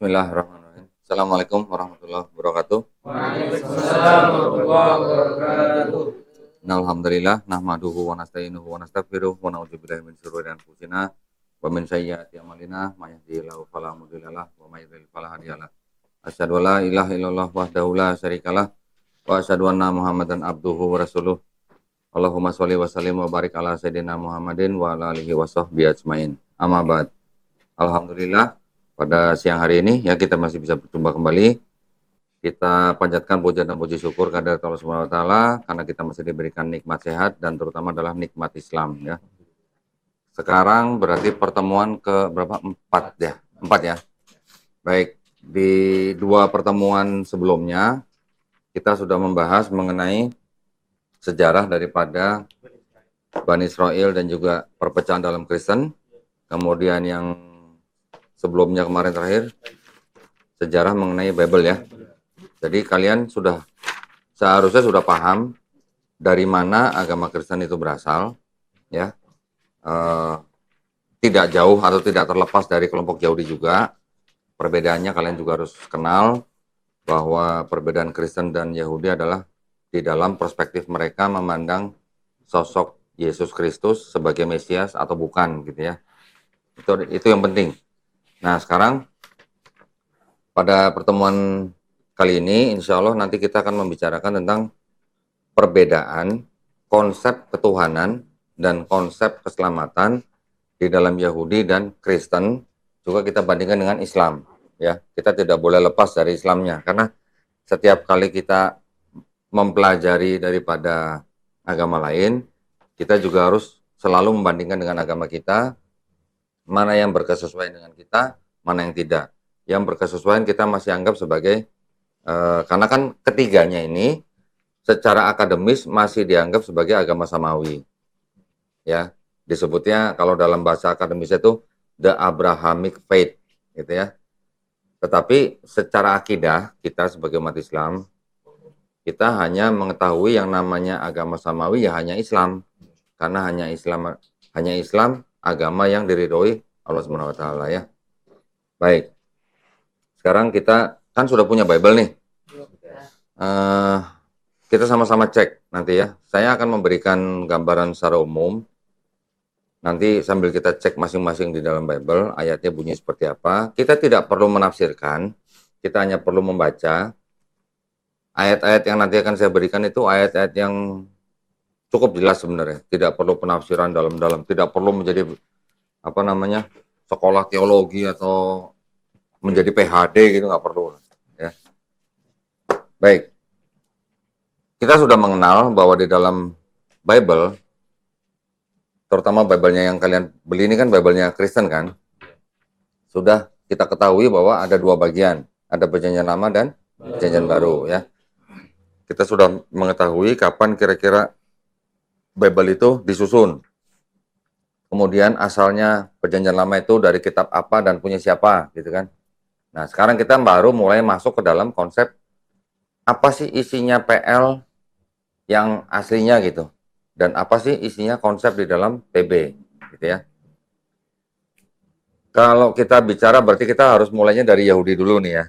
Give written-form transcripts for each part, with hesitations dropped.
Bismillahirrahmanirrahim. Assalamualaikum warahmatullahi wabarakatuh. Waalaikumsalam warahmatullahi wabarakatuh. Alhamdulillah nahmaduhu wa nasta'inuhu wa nastaghfiruh wa na'udzubillahi min syururi anfusina wa min sayyiati a'malina may yahdihillahu fala mudhillalah wa may yudhlil fala hadiyalah. Asyhadu an la ilaha illallah wahdahu la syarikalah wa asyhadu anna Muhammadan abduhu wa rasuluh. Allahumma sholli wa sallim wa barik ala sayyidina Muhammadin wa ala alihi wa sahbihi ajmain. Amma ba'd. Alhamdulillah pada siang hari ini ya kita masih bisa berjumpa kembali. Kita panjatkan puja dan puji syukur kepada Allah Subhanahu wa taala karena kita masih diberikan nikmat sehat dan terutama adalah nikmat Islam ya. Sekarang berarti pertemuan ke berapa? Empat ya. Empat ya. Baik, di dua pertemuan sebelumnya kita sudah membahas mengenai sejarah daripada Bani Israel dan juga perpecahan dalam Kristen. Kemudian yang sebelumnya kemarin terakhir sejarah mengenai Bible ya. Jadi kalian seharusnya sudah paham dari mana agama Kristen itu berasal, ya. Tidak jauh atau tidak terlepas dari kelompok Yahudi juga. Perbedaannya kalian juga harus kenal bahwa perbedaan Kristen dan Yahudi adalah di dalam perspektif mereka memandang sosok Yesus Kristus sebagai Mesias atau bukan, gitu ya. Itu yang penting. Nah sekarang pada pertemuan kali ini, insya Allah nanti kita akan membicarakan tentang perbedaan konsep ketuhanan dan konsep keselamatan di dalam Yahudi dan Kristen, juga kita bandingkan dengan Islam. Ya, kita tidak boleh lepas dari Islamnya, karena setiap kali kita mempelajari daripada agama lain, kita juga harus selalu membandingkan dengan agama kita, mana yang berkesesuaian dengan kita, mana yang tidak. Yang berkesesuaian kita masih anggap sebagai karena kan ketiganya ini secara akademis masih dianggap sebagai agama samawi. Ya, disebutnya kalau dalam bahasa akademis itu the Abrahamic faith, gitu ya. Tetapi secara akidah kita sebagai umat Islam, kita hanya mengetahui yang namanya agama samawi ya hanya Islam. Karena hanya Islam agama yang diridhoi Allah Subhanahu wa taala ya. Baik. Sekarang kita kan sudah punya Bible nih. Kita sama-sama cek nanti ya. Saya akan memberikan gambaran secara umum. Nanti sambil kita cek masing-masing di dalam Bible, ayatnya bunyi seperti apa. Kita tidak perlu menafsirkan, kita hanya perlu membaca. Ayat-ayat yang nanti akan saya berikan itu ayat-ayat yang cukup jelas sebenarnya. Tidak perlu penafsiran dalam-dalam, tidak perlu menjadi sekolah teologi atau menjadi PhD gitu, nggak perlu ya. Baik, kita sudah mengenal bahwa di dalam Bible, terutama Bible-nya yang kalian beli ini kan Bible-nya Kristen kan, sudah kita ketahui bahwa ada dua bagian, ada Perjanjian Lama dan Perjanjian Baru ya. Kita sudah mengetahui kapan kira-kira Bible itu disusun. Kemudian asalnya Perjanjian Lama itu dari kitab apa dan punya siapa gitu kan. Nah, sekarang kita baru mulai masuk ke dalam konsep apa sih isinya PL yang aslinya gitu. Dan apa sih isinya konsep di dalam PB gitu ya. Kalau kita bicara berarti kita harus mulainya dari Yahudi dulu nih ya.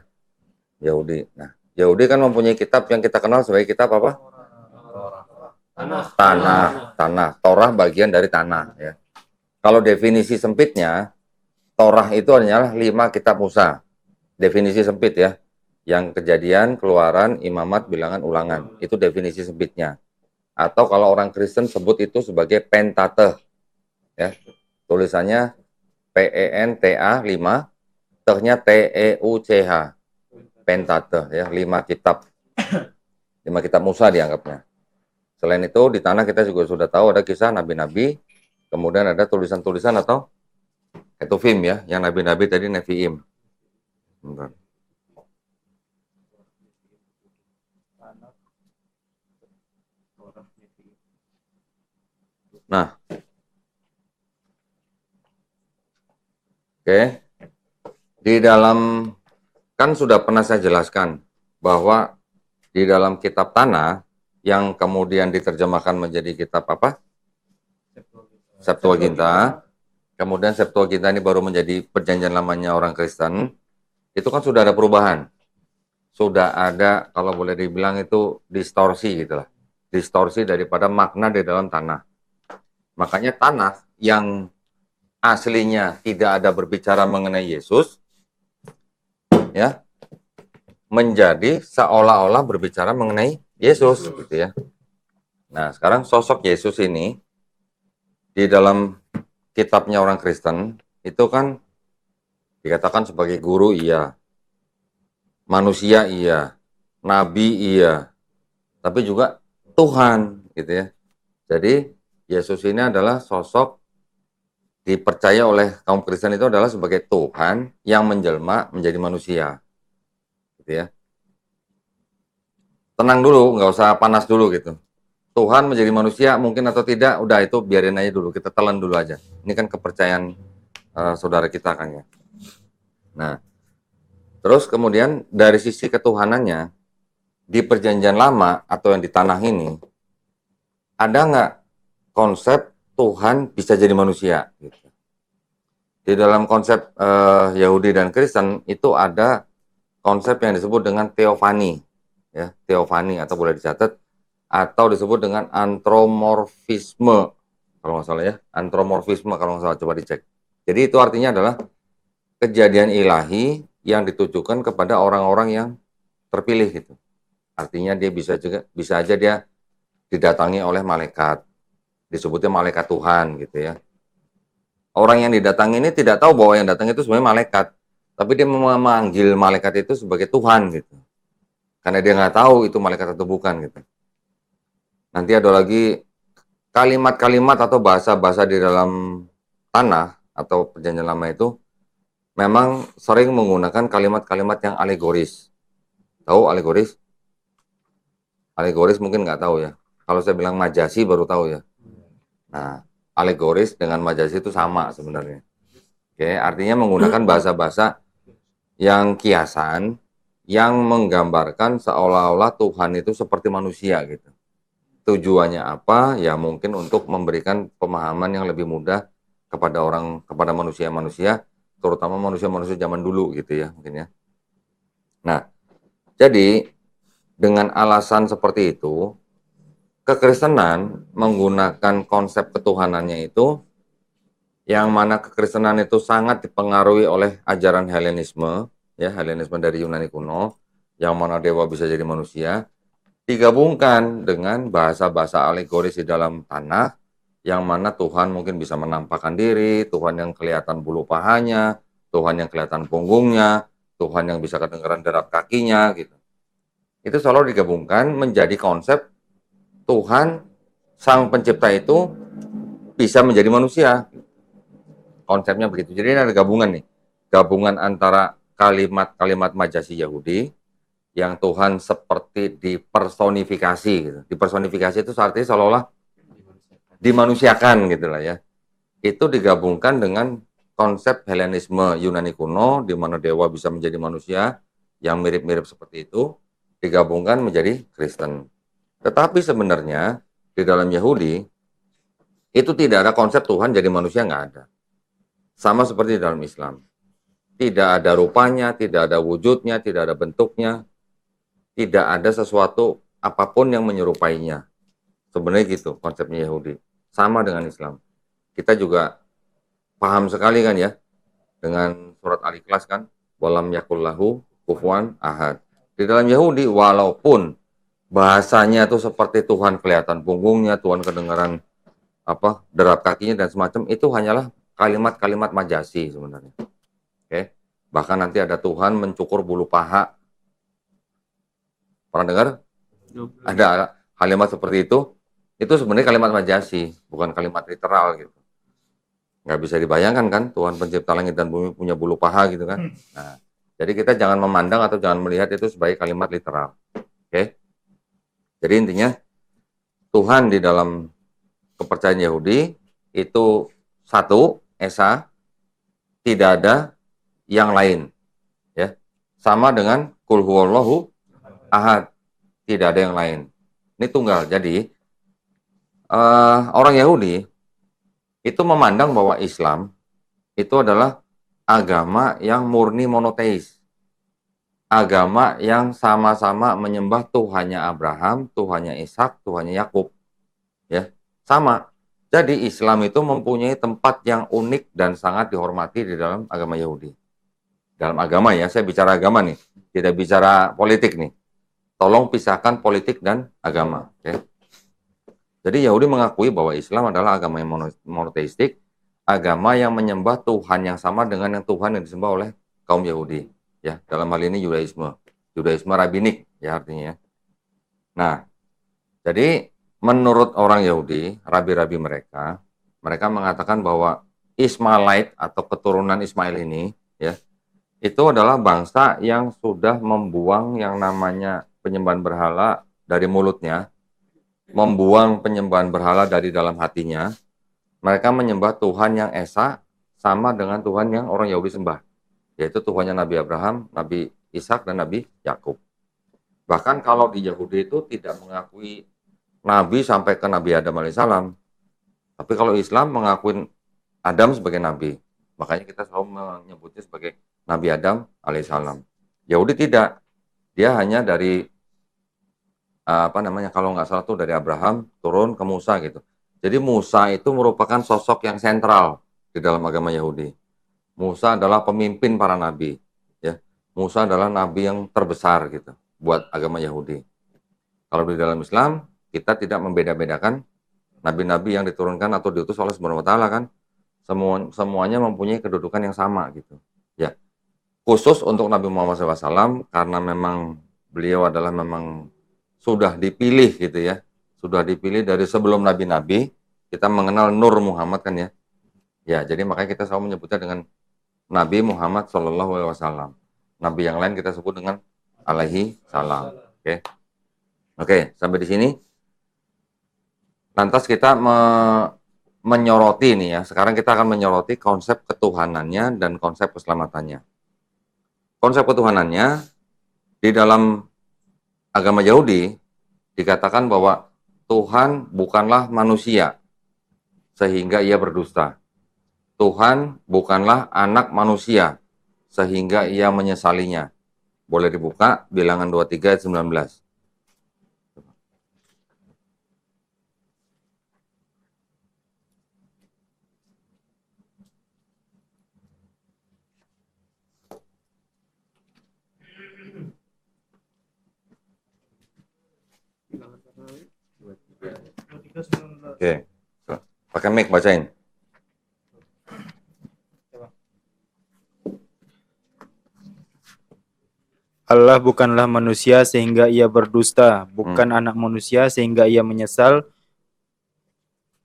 Yahudi. Nah, Yahudi kan mempunyai kitab yang kita kenal sebagai kitab apa? Tanah. Torah bagian dari tanah ya. Kalau definisi sempitnya, Torah itu adalah 5 kitab Musa. Definisi sempit ya, yang Kejadian, Keluaran, Imamat, Bilangan, Ulangan, itu definisi sempitnya. Atau kalau orang Kristen sebut itu sebagai Pentateuch, ya, tulisannya PENTA 5, tehnya TEUCH, Pentateuch ya, 5 kitab, 5 kitab Musa dianggapnya. Selain itu di tanah kita juga sudah tahu ada kisah nabi-nabi, kemudian ada tulisan-tulisan atau ketuvim ya, yang nabi-nabi tadi Neviim. Bentar. Nah, oke, di dalam kan sudah pernah saya jelaskan bahwa di dalam kitab tanah yang kemudian diterjemahkan menjadi kitab apa? Septuaginta. Kemudian Septuaginta ini baru menjadi perjanjian lamanya orang Kristen. itu kan sudah ada perubahan. Sudah ada, kalau boleh dibilang itu distorsi gitu lah. Distorsi daripada makna di dalam tanah. Makanya tanah yang aslinya tidak ada berbicara mengenai Yesus, ya, menjadi seolah-olah berbicara mengenai Yesus gitu ya. Nah, sekarang sosok Yesus ini di dalam kitabnya orang Kristen itu kan dikatakan sebagai guru iya, manusia iya, nabi iya, tapi juga Tuhan gitu ya. Jadi Yesus ini adalah sosok dipercaya oleh kaum Kristen itu adalah sebagai Tuhan yang menjelma menjadi manusia gitu ya. Tenang dulu, nggak usah panas dulu gitu. Tuhan menjadi manusia mungkin atau tidak, udah itu biarin aja dulu, kita telan dulu aja. Ini kan kepercayaan saudara kita kan ya. Nah, terus kemudian dari sisi ketuhanannya, di perjanjian lama atau yang di tanah ini, ada nggak konsep Tuhan bisa jadi manusia? Gitu. Di dalam konsep Yahudi dan Kristen itu ada konsep yang disebut dengan teofani, ya, teofani atau boleh dicatat atau disebut dengan antromorfisme kalau nggak salah ya, antromorfisme kalau nggak salah, coba dicek. Jadi itu artinya adalah kejadian ilahi yang ditujukan kepada orang-orang yang terpilih gitu. Artinya dia bisa aja dia didatangi oleh malaikat, disebutnya malaikat Tuhan gitu ya. Orang yang didatangi ini tidak tahu bahwa yang datang itu sebenarnya malaikat, tapi dia memanggil malaikat itu sebagai Tuhan gitu. Karena dia nggak tahu itu malaikat atau bukan gitu. Nanti ada lagi kalimat-kalimat atau bahasa-bahasa di dalam tanah atau perjanjian lama itu memang sering menggunakan kalimat-kalimat yang alegoris. Tahu alegoris? Alegoris mungkin nggak tahu ya. Kalau saya bilang majasi baru tahu ya. Nah, alegoris dengan majasi itu sama sebenarnya. Oke, artinya menggunakan bahasa-bahasa yang kiasan yang menggambarkan seolah-olah Tuhan itu seperti manusia gitu. Tujuannya apa? Ya mungkin untuk memberikan pemahaman yang lebih mudah kepada manusia-manusia, terutama manusia-manusia zaman dulu gitu ya mungkin ya. Nah, jadi dengan alasan seperti itu, kekristenan menggunakan konsep ketuhanannya itu, yang mana kekristenan itu sangat dipengaruhi oleh ajaran Helenisme, ya Helenisme dari Yunani kuno, yang mana dewa bisa jadi manusia, digabungkan dengan bahasa-bahasa alegoris di dalam tanah, yang mana Tuhan mungkin bisa menampakkan diri, Tuhan yang kelihatan bulu pahanya, Tuhan yang kelihatan punggungnya, Tuhan yang bisa kedengaran derap kakinya, gitu. Itu selalu digabungkan menjadi konsep Tuhan, Sang Pencipta itu bisa menjadi manusia. Konsepnya begitu. Jadi ini ada gabungan nih. Gabungan antara kalimat-kalimat majasi Yahudi, yang Tuhan seperti dipersonifikasi gitu. Dipersonifikasi itu artinya seolah-olah dimanusiakan gitu lah ya. Itu digabungkan dengan konsep Helenisme Yunani kuno di mana dewa bisa menjadi manusia yang mirip-mirip seperti itu, digabungkan menjadi Kristen. Tetapi sebenarnya di dalam Yahudi itu tidak ada konsep Tuhan jadi manusia, nggak ada. Sama seperti di dalam Islam. Tidak ada rupanya, tidak ada wujudnya, tidak ada bentuknya, tidak ada sesuatu apapun yang menyerupainya. Sebenarnya gitu konsepnya Yahudi. Sama dengan Islam. Kita juga paham sekali kan ya dengan surat Al-Ikhlas kan, walam yakullahu kufuwan ahad. Di dalam Yahudi walaupun bahasanya itu seperti Tuhan kelihatan punggungnya, Tuhan kedengaran derap kakinya dan semacam, itu hanyalah kalimat-kalimat majasi sebenarnya. Oke. Bahkan nanti ada Tuhan mencukur bulu paha. Pernah dengar? Ada kalimat seperti itu sebenarnya kalimat majasi, bukan kalimat literal gitu. Nggak bisa dibayangkan kan, Tuhan pencipta langit dan bumi punya bulu paha gitu kan. Nah, jadi kita jangan memandang atau jangan melihat itu sebagai kalimat literal. Oke? Jadi intinya, Tuhan di dalam kepercayaan Yahudi itu satu, esa, tidak ada yang lain. Ya. Sama dengan kul huwallahu ahad, tidak ada yang lain. Ini tunggal. Jadi orang Yahudi itu memandang bahwa Islam itu adalah agama yang murni monoteis. agama yang sama-sama menyembah Tuhannya Abraham, Tuhannya Ishak, Tuhannya Yakub. Ya, sama. Jadi Islam itu mempunyai tempat yang unik dan sangat dihormati di dalam agama Yahudi. Dalam agama ya, saya bicara agama nih, tidak bicara politik nih. Tolong pisahkan politik dan agama. Ya. Jadi Yahudi mengakui bahwa Islam adalah agama yang monoteistik, agama yang menyembah Tuhan yang sama dengan yang Tuhan yang disembah oleh kaum Yahudi. Ya, dalam hal ini Yudaisme rabbinik ya artinya. Nah, jadi menurut orang Yahudi, rabi-rabi mereka mengatakan bahwa Ismailite atau keturunan Ismail ini ya, itu adalah bangsa yang sudah membuang yang namanya penyembahan berhala dari mulutnya, membuang penyembahan berhala dari dalam hatinya. Mereka menyembah Tuhan yang esa sama dengan Tuhan yang orang Yahudi sembah, yaitu Tuhannya Nabi Abraham, Nabi Ishak, dan Nabi Yakub. Bahkan kalau di Yahudi itu tidak mengakui Nabi sampai ke Nabi Adam alaihissalam. Tapi kalau Islam mengakui Adam sebagai Nabi. Makanya kita selalu menyebutnya sebagai Nabi Adam alaihissalam. Yahudi tidak. Dia hanya dari kalau nggak salah tuh dari Abraham turun ke Musa gitu. Jadi Musa itu merupakan sosok yang sentral di dalam agama Yahudi. Musa adalah pemimpin para nabi. Ya. Musa adalah nabi yang terbesar gitu buat agama Yahudi. Kalau di dalam Islam kita tidak membeda-bedakan nabi-nabi yang diturunkan atau diutus oleh Subhanahu wa taala kan. Semuanya mempunyai kedudukan yang sama gitu. Ya. Khusus untuk Nabi Muhammad SAW karena memang beliau adalah memang sudah dipilih gitu ya. Sudah dipilih dari sebelum nabi-nabi, kita mengenal Nur Muhammad kan ya. Ya, jadi makanya kita selalu menyebutnya dengan Nabi Muhammad SAW. Nabi yang lain kita sebut dengan alaihi salam. Oke. Oke, sampai di sini. Lantas kita menyoroti nih ya. Sekarang kita akan menyoroti konsep ketuhanannya dan konsep keselamatannya. Konsep ketuhanannya di dalam agama Yahudi dikatakan bahwa Tuhan bukanlah manusia sehingga ia berdusta. Tuhan bukanlah anak manusia sehingga ia menyesalinya. Boleh dibuka Bilangan 23 ayat 19. Oke. Pakai mic bacain. Allah bukanlah manusia sehingga ia berdusta, bukan anak manusia sehingga ia menyesal.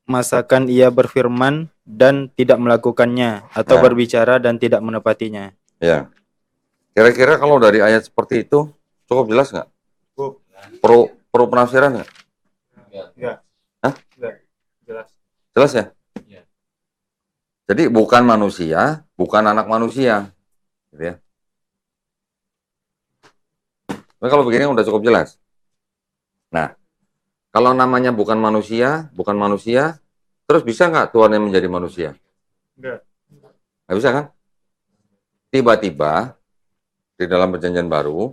Masakan ia berfirman dan tidak melakukannya, atau berbicara dan tidak menepatinya. Ya. Kira-kira kalau dari ayat seperti itu cukup jelas nggak? Perlu penafsiran nggak? Enggak. Hah? Enggak. Jelas. Jelas ya? Ya. Jadi bukan manusia, bukan anak manusia. Gitu ya. Tapi kalau begini udah cukup jelas. Nah, kalau namanya bukan manusia, terus bisa nggak Tuhan yang menjadi manusia? Enggak. Nggak bisa kan? Tiba-tiba di dalam perjanjian baru,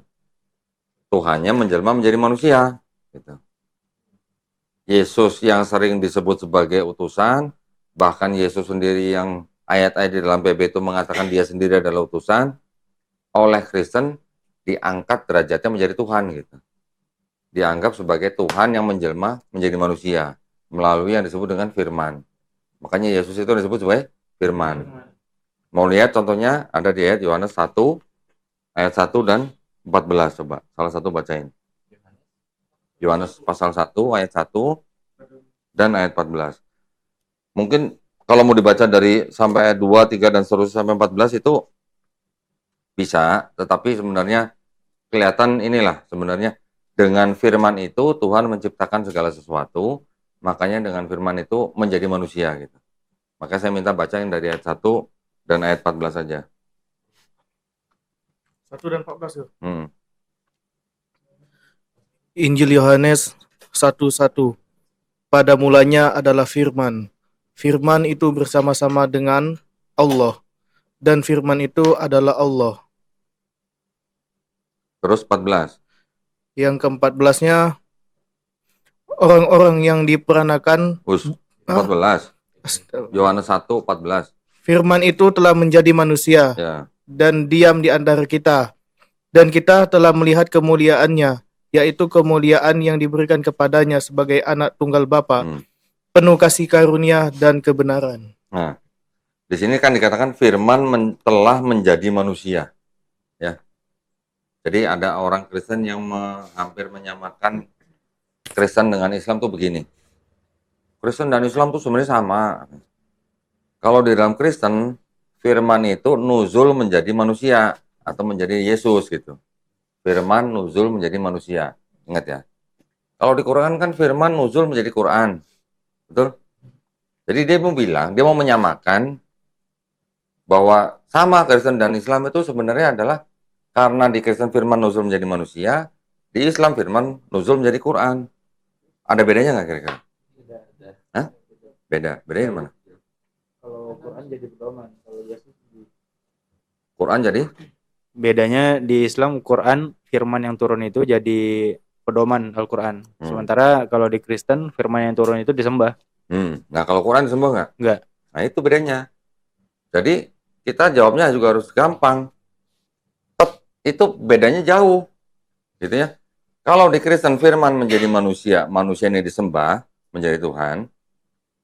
Tuhannya menjelma menjadi manusia. Gitu. Yesus yang sering disebut sebagai utusan, bahkan Yesus sendiri yang ayat-ayat di dalam PB itu mengatakan dia sendiri adalah utusan, oleh Kristen diangkat derajatnya menjadi Tuhan gitu. Dianggap sebagai Tuhan yang menjelma menjadi manusia melalui yang disebut dengan firman. Makanya Yesus itu disebut sebagai firman. Mau lihat contohnya ada di ayat Yohanes 1 ayat 1 dan 14 coba. Salah satu bacain. Yohanes pasal 1 ayat 1 dan ayat 14. Mungkin kalau mau dibaca dari sampai ayat 2, 3 dan seterusnya sampai 14 itu bisa, tetapi sebenarnya kelihatan inilah sebenarnya dengan firman itu Tuhan menciptakan segala sesuatu, makanya dengan firman itu menjadi manusia gitu. Maka saya minta baca yang dari ayat 1 dan ayat 14 saja. 1 dan 14 ya. Injil Yohanes 1:1. Pada mulanya adalah firman. Firman itu bersama-sama dengan Allah, dan firman itu adalah Allah. Terus 14. Yang ke-14-nya orang-orang yang diperanakan. Us, Ah, 14. Yohanes 1, 14. Firman itu telah menjadi manusia Ya. dan diam di antara kita, dan kita telah melihat kemuliaannya, yaitu kemuliaan yang diberikan kepadanya sebagai anak tunggal Bapa, Hmm. penuh kasih karunia dan kebenaran. Nah, di sini kan dikatakan firman telah menjadi manusia. Ya. Jadi ada orang Kristen yang hampir menyamakan Kristen dengan Islam tuh begini. Kristen dan Islam tuh sebenarnya sama. Kalau di dalam Kristen, firman itu nuzul menjadi manusia atau menjadi Yesus gitu. Firman nuzul menjadi manusia. Ingat ya. Kalau di Quran kan firman nuzul menjadi Quran. Betul? Jadi dia mau bilang, dia mau menyamakan bahwa sama Kristen dan Islam itu sebenarnya adalah karena di Kristen firman nuzul menjadi manusia, di Islam firman nuzul menjadi Quran. Ada bedanya nggak kira-kira? Hah? Beda. Bedanya mana? Kalau Quran jadi pedoman, kalau Yesus Quran jadi? bedanya di Islam Quran firman yang turun itu jadi pedoman Al-Quran. Sementara kalau di Kristen firman yang turun itu disembah. Nah kalau Quran disembah nggak? Enggak. Nah itu bedanya. Jadi kita jawabnya juga harus gampang. Itu bedanya jauh, gitu ya. Kalau di Kristen firman menjadi manusia, manusia ini disembah menjadi Tuhan.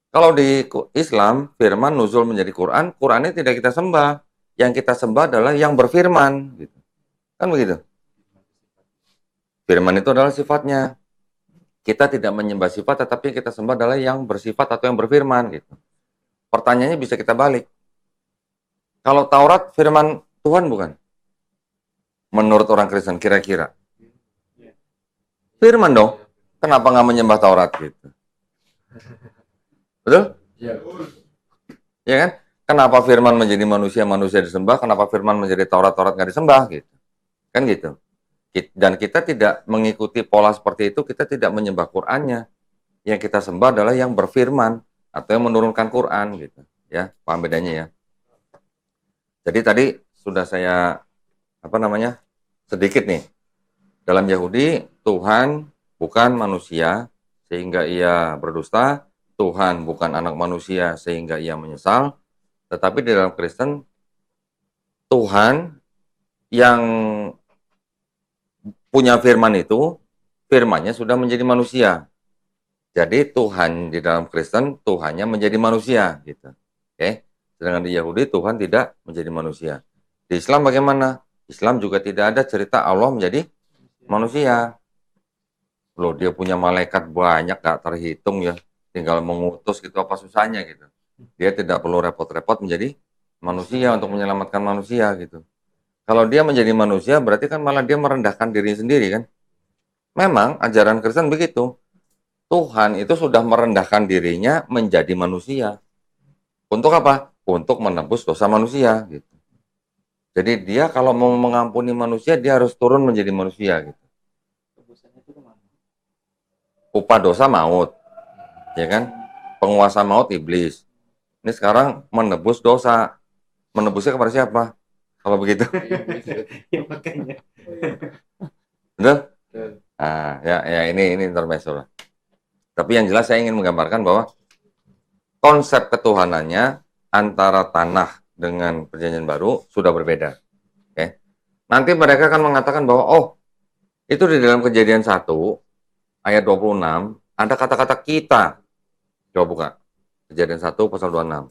Kalau di Islam firman nuzul menjadi Quran, Qurannya tidak kita sembah. Yang kita sembah adalah yang berfirman, gitu. Kan begitu. Firman itu adalah sifatnya. Kita tidak menyembah sifat, tetapi kita sembah adalah yang bersifat atau yang berfirman, gitu. Pertanyaannya bisa kita balik. Kalau Taurat firman Tuhan bukan? Menurut orang Kristen kira-kira. Firman dong. Kenapa nggak menyembah Taurat gitu? Betul? Ya kan? Kenapa firman menjadi manusia, manusia disembah? Kenapa firman menjadi Taurat, Taurat nggak disembah? Gitu. Kan gitu. Dan kita tidak mengikuti pola seperti itu, kita tidak menyembah Qur'annya. Yang kita sembah adalah yang berfirman atau yang menurunkan Qur'an gitu. Ya, paham bedanya ya. Jadi tadi sudah saya sedikit nih. Dalam Yahudi, Tuhan bukan manusia sehingga ia berdusta, Tuhan bukan anak manusia sehingga ia menyesal, tetapi di dalam Kristen, Tuhan yang punya firman itu, firmannya sudah menjadi manusia. Jadi Tuhan di dalam Kristen, Tuhannya menjadi manusia. Gitu. Oke? Sedangkan di Yahudi, Tuhan tidak menjadi manusia. Di Islam bagaimana? Islam juga tidak ada cerita Allah menjadi manusia. Loh, dia punya malaikat banyak, gak terhitung ya. Tinggal mengutus gitu, apa susahnya gitu. Dia tidak perlu repot-repot menjadi manusia untuk menyelamatkan manusia gitu. Kalau dia menjadi manusia, berarti kan malah dia merendahkan dirinya sendiri kan. Memang ajaran Kristen begitu. Tuhan itu sudah merendahkan dirinya menjadi manusia. Untuk apa? Untuk menebus dosa manusia gitu. Jadi dia kalau mau mengampuni manusia, dia harus turun menjadi manusia gitu. Upah dosa maut, ya kan? Penguasa maut iblis. Ini sekarang menebus dosa. Menebusnya kepada siapa? Kalau begitu? Ya makanya. Betul? Nah, ya ini intermezzo lah. Tapi yang jelas saya ingin menggambarkan bahwa konsep ketuhanannya antara tanah dengan perjanjian baru sudah berbeda. Oke. Nanti mereka akan mengatakan bahwa itu di dalam Kejadian 1 ayat 26 ada kata-kata kita. Coba buka. Kejadian 1 pasal 26.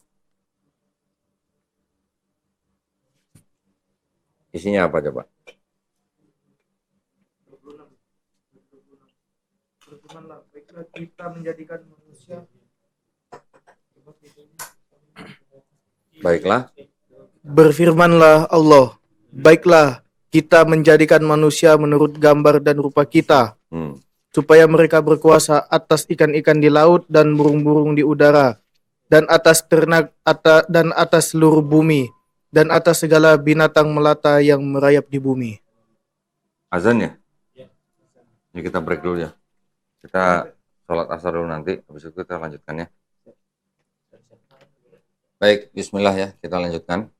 Isinya apa coba? Kita menjadikan manusia. Baiklah. Berfirmanlah Allah, baiklah kita menjadikan manusia menurut gambar dan rupa kita, supaya mereka berkuasa atas ikan-ikan di laut dan burung-burung di udara, dan atas ternak dan atas seluruh bumi, dan atas segala binatang melata yang merayap di bumi. Azan ya? Ya kita break dulu ya. Kita sholat asar dulu nanti, habis itu kita lanjutkan ya. Baik, bismillah ya, kita lanjutkan.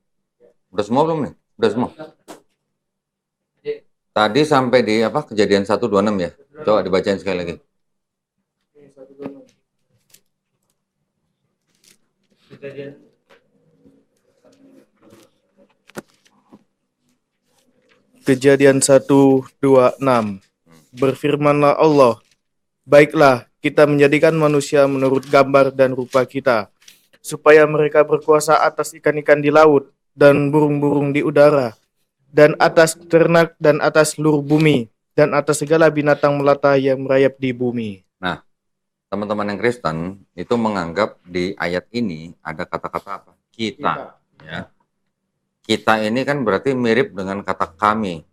Udah semua belum nih? Udah semua? Tadi sampai di apa? Kejadian 1:26 ya. Coba dibacain sekali lagi. Kejadian 1:26. Berfirmanlah Allah, baiklah kita menjadikan manusia menurut gambar dan rupa kita, supaya mereka berkuasa atas ikan-ikan di laut dan burung-burung di udara, dan atas ternak dan atas seluruh bumi, dan atas segala binatang melata yang merayap di bumi. Nah, teman-teman yang Kristen itu menganggap di ayat ini ada kata-kata apa? Kita. Ya. Kita ini kan berarti mirip dengan kata kami.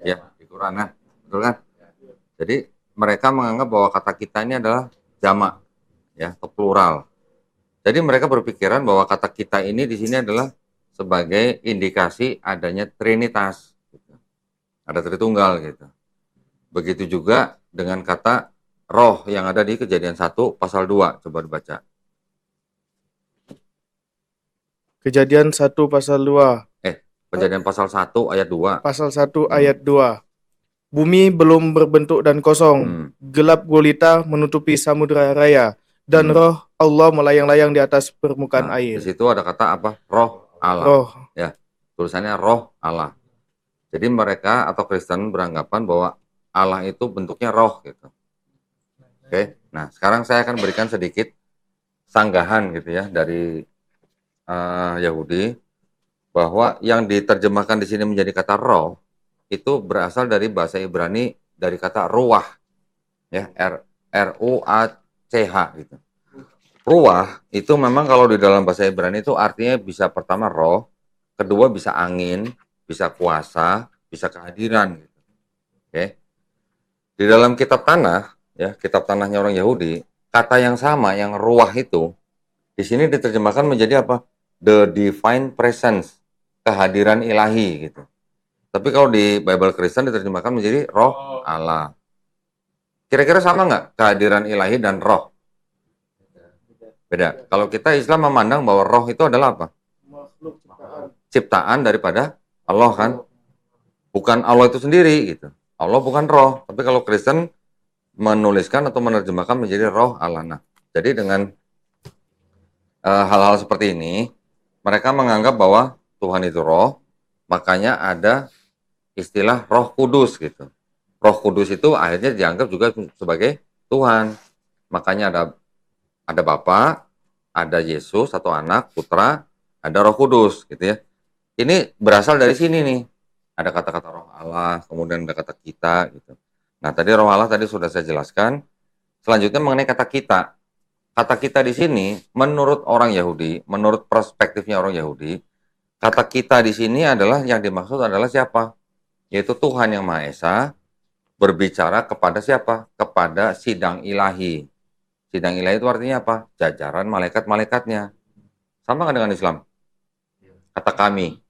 Ya, di Quran kan? Betul kan? Jadi mereka menganggap bahwa kata kita ini adalah jamak, ya, atau plural. Jadi mereka berpikiran bahwa kata kita ini di sini adalah sebagai indikasi adanya trinitas, gitu. Ada Tritunggal gitu. Begitu juga dengan kata roh yang ada di Kejadian 1 pasal 2, coba dibaca. Kejadian 1 pasal 2. Kejadian pasal 1 ayat 2. Pasal 1 ayat 2. Bumi belum berbentuk dan kosong, gelap gulita menutupi samudera raya, dan roh Allah melayang-layang di atas permukaan air. Di situ ada kata apa? Roh Allah. Roh. Ya, tulisannya roh Allah. Jadi mereka atau Kristen beranggapan bahwa Allah itu bentuknya roh gitu. Oke. Nah, sekarang saya akan berikan sedikit sanggahan gitu ya dari Yahudi bahwa yang diterjemahkan di sini menjadi kata roh itu berasal dari bahasa Ibrani dari kata ruah, ya, R-U-A-C-H gitu. Ruah itu memang kalau di dalam bahasa Ibrani itu artinya bisa pertama roh, kedua bisa angin, bisa kuasa, bisa kehadiran gitu. Oke. Di dalam kitab tanah, ya, kitab tanahnya orang Yahudi, kata yang sama yang ruah itu di sini diterjemahkan menjadi apa? The divine presence, kehadiran ilahi gitu. Tapi kalau di Bible Kristen diterjemahkan menjadi roh Allah. Kira-kira sama nggak kehadiran ilahi dan roh? Beda. Kalau kita Islam memandang bahwa roh itu adalah apa? Ciptaan daripada Allah kan? Bukan Allah itu sendiri gitu. Allah bukan roh. Tapi kalau Kristen menuliskan atau menerjemahkan menjadi roh Allah. Nah, jadi dengan hal-hal seperti ini, mereka menganggap bahwa Tuhan itu roh, makanya ada istilah Roh Kudus gitu. Roh Kudus itu akhirnya dianggap juga sebagai Tuhan. Makanya ada Bapa, ada Yesus atau anak, putra, ada Roh Kudus gitu ya. Ini berasal dari sini nih. Ada kata-kata Roh Allah, kemudian ada kata kita gitu. Nah, tadi Roh Allah tadi sudah saya jelaskan. Selanjutnya mengenai kata kita. Kata kita di sini menurut orang Yahudi, menurut perspektifnya orang Yahudi, kata kita di sini adalah yang dimaksud adalah siapa? Yaitu Tuhan yang Maha Esa berbicara kepada siapa? Kepada sidang ilahi. Sidang ilahi itu artinya apa? Jajaran malaikat-malaikatnya. Sama nggak dengan Islam? Kata kami.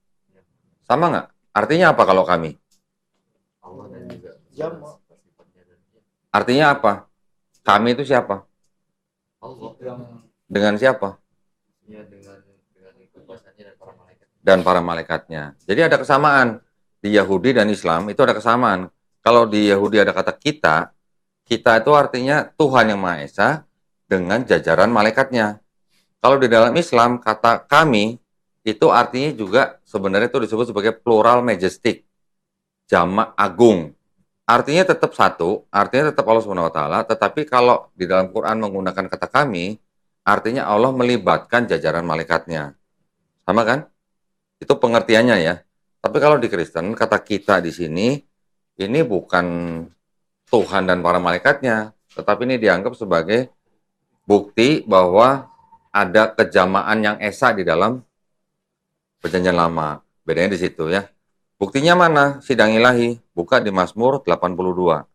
Sama nggak? Artinya apa kalau kami? Artinya apa? Kami itu siapa? Dengan siapa? Dan para malaikatnya. Jadi ada kesamaan. Di Yahudi dan Islam itu ada kesamaan. Kalau di Yahudi ada kata kita itu artinya Tuhan yang Maha Esa dengan jajaran malaikatnya. Kalau di dalam Islam kata kami itu artinya juga sebenarnya itu disebut sebagai plural majestic, jamak agung. Artinya tetap satu, artinya tetap Allah Subhanahu wa taala, tetapi kalau di dalam Quran menggunakan kata kami, artinya Allah melibatkan jajaran malaikatnya. Sama kan? Itu pengertiannya ya. Tapi kalau di Kristen, kata kita di sini, ini bukan Tuhan dan para malaikatnya, tetapi ini dianggap sebagai bukti bahwa ada kejamaan yang esa di dalam Perjanjian Lama. Bedanya di situ ya. Buktinya mana? Sidang ilahi. Buka di Mazmur 82.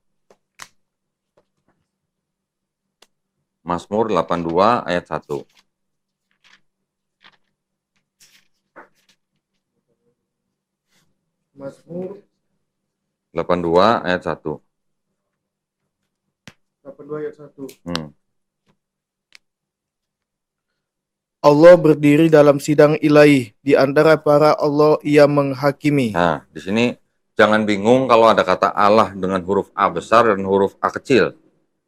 Mazmur 82 ayat 1. Mazmur 82 ayat 1. 82 ayat 1. Allah berdiri dalam sidang ilahi, di antara para Allah ia menghakimi. Nah, di sini jangan bingung kalau ada kata Allah dengan huruf A besar dan huruf A kecil.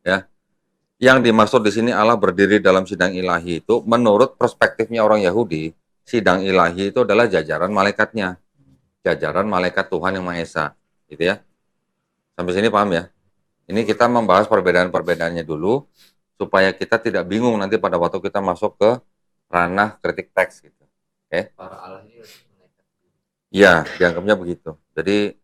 Ya, yang dimaksud di sini Allah berdiri dalam sidang ilahi itu, menurut perspektifnya orang Yahudi, sidang ilahi itu adalah jajaran malaikatnya, jajaran malaikat Tuhan yang Maha Esa, gitu ya. Sampai sini paham ya? Ini kita membahas perbedaan-perbedaannya dulu, supaya kita tidak bingung nanti pada waktu kita masuk ke ranah kritik teks, gitu. Oke? Para Allah ini malaikat. Ya, dianggapnya begitu. Jadi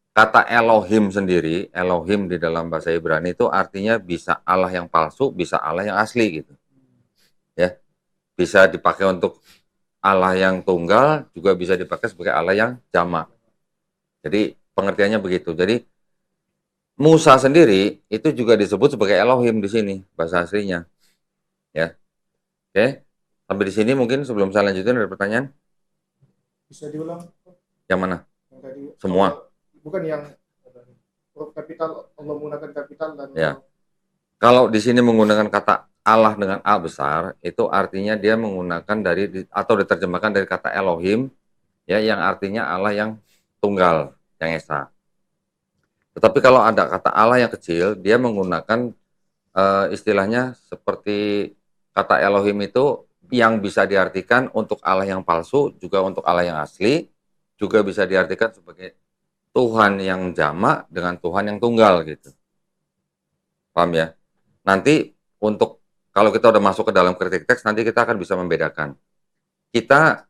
kata Elohim sendiri, Elohim di dalam bahasa Ibrani itu artinya bisa Allah yang palsu, bisa Allah yang asli gitu. Ya. Bisa dipakai untuk Allah yang tunggal, juga bisa dipakai sebagai Allah yang jamak. Jadi pengertiannya begitu. Jadi Musa sendiri itu juga disebut sebagai Elohim di sini bahasa aslinya. Ya. Oke. Sampai di sini mungkin sebelum saya lanjutin ada pertanyaan? Bisa diulang? Yang mana? Yang tadi, Semua. Bukan yang huruf kapital, Allah menggunakan kapital dan Ya. Kalau di sini menggunakan kata Allah dengan A besar, itu artinya dia menggunakan atau diterjemahkan dari kata Elohim, ya, yang artinya Allah yang tunggal, yang esa. Tetapi kalau ada kata Allah yang kecil, dia menggunakan istilahnya seperti kata Elohim itu yang bisa diartikan untuk Allah yang palsu, juga untuk Allah yang asli, juga bisa diartikan sebagai Tuhan yang jamak dengan Tuhan yang tunggal gitu. Paham ya? Nanti kalau kita udah masuk ke dalam kritik teks, nanti kita akan bisa membedakan. Kita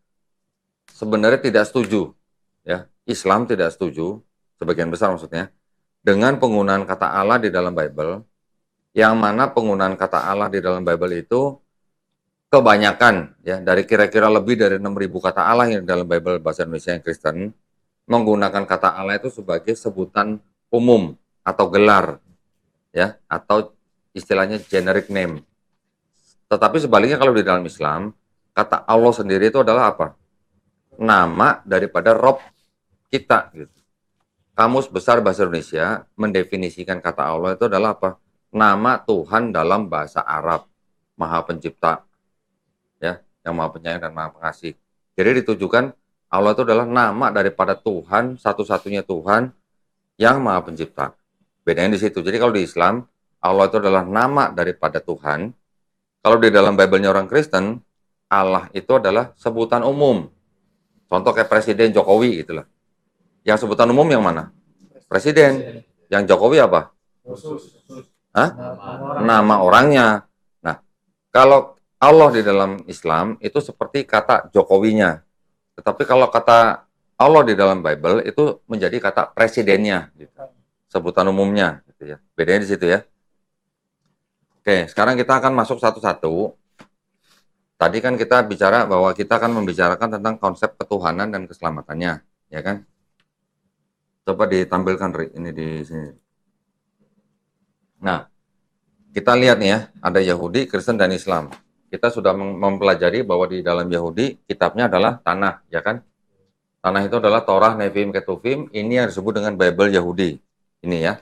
sebenarnya tidak setuju, ya, Islam tidak setuju, sebagian besar maksudnya, dengan penggunaan kata Allah di dalam Bible, yang mana penggunaan kata Allah di dalam Bible itu kebanyakan, ya, dari kira-kira lebih dari 6.000 kata Allah yang di dalam Bible bahasa Indonesia yang Kristen, menggunakan kata Allah itu sebagai sebutan umum atau gelar, ya, atau istilahnya generic name. Tetapi sebaliknya kalau di dalam Islam, kata Allah sendiri itu adalah apa? Nama daripada Rob kita, gitu. Kamus Besar Bahasa Indonesia mendefinisikan kata Allah itu adalah apa? Nama Tuhan dalam bahasa Arab, Maha Pencipta, ya, yang Maha Penyayang dan Maha Pengasih. Jadi ditujukan Allah itu adalah nama daripada Tuhan, satu-satunya Tuhan yang Maha Pencipta. Bedanya di situ. Jadi kalau di Islam, Allah itu adalah nama daripada Tuhan. Kalau di dalam Bible-nya orang Kristen, Allah itu adalah sebutan umum. Contoh kayak Presiden Jokowi itulah. Yang sebutan umum yang mana? Presiden. Yang Jokowi apa? Hah? Nama orangnya. Nah, kalau Allah di dalam Islam itu seperti kata Jokowinya. Tetapi kalau kata Allah di dalam Bible itu menjadi kata presidennya, gitu. Sebutan umumnya, gitu ya. Bedanya di situ ya. Oke, sekarang kita akan masuk satu-satu. Tadi kan kita bicara bahwa kita akan membicarakan tentang konsep ketuhanan dan keselamatannya, ya kan? Coba ditampilkan, Ri, ini di sini. Nah, kita lihat nih ya, ada Yahudi, Kristen, dan Islam. Kita sudah mempelajari bahwa di dalam Yahudi kitabnya adalah Tanah, ya kan? Tanah itu adalah Torah, Nevi'im, Ketuvim. Ini yang disebut dengan Bible Yahudi. Ini ya.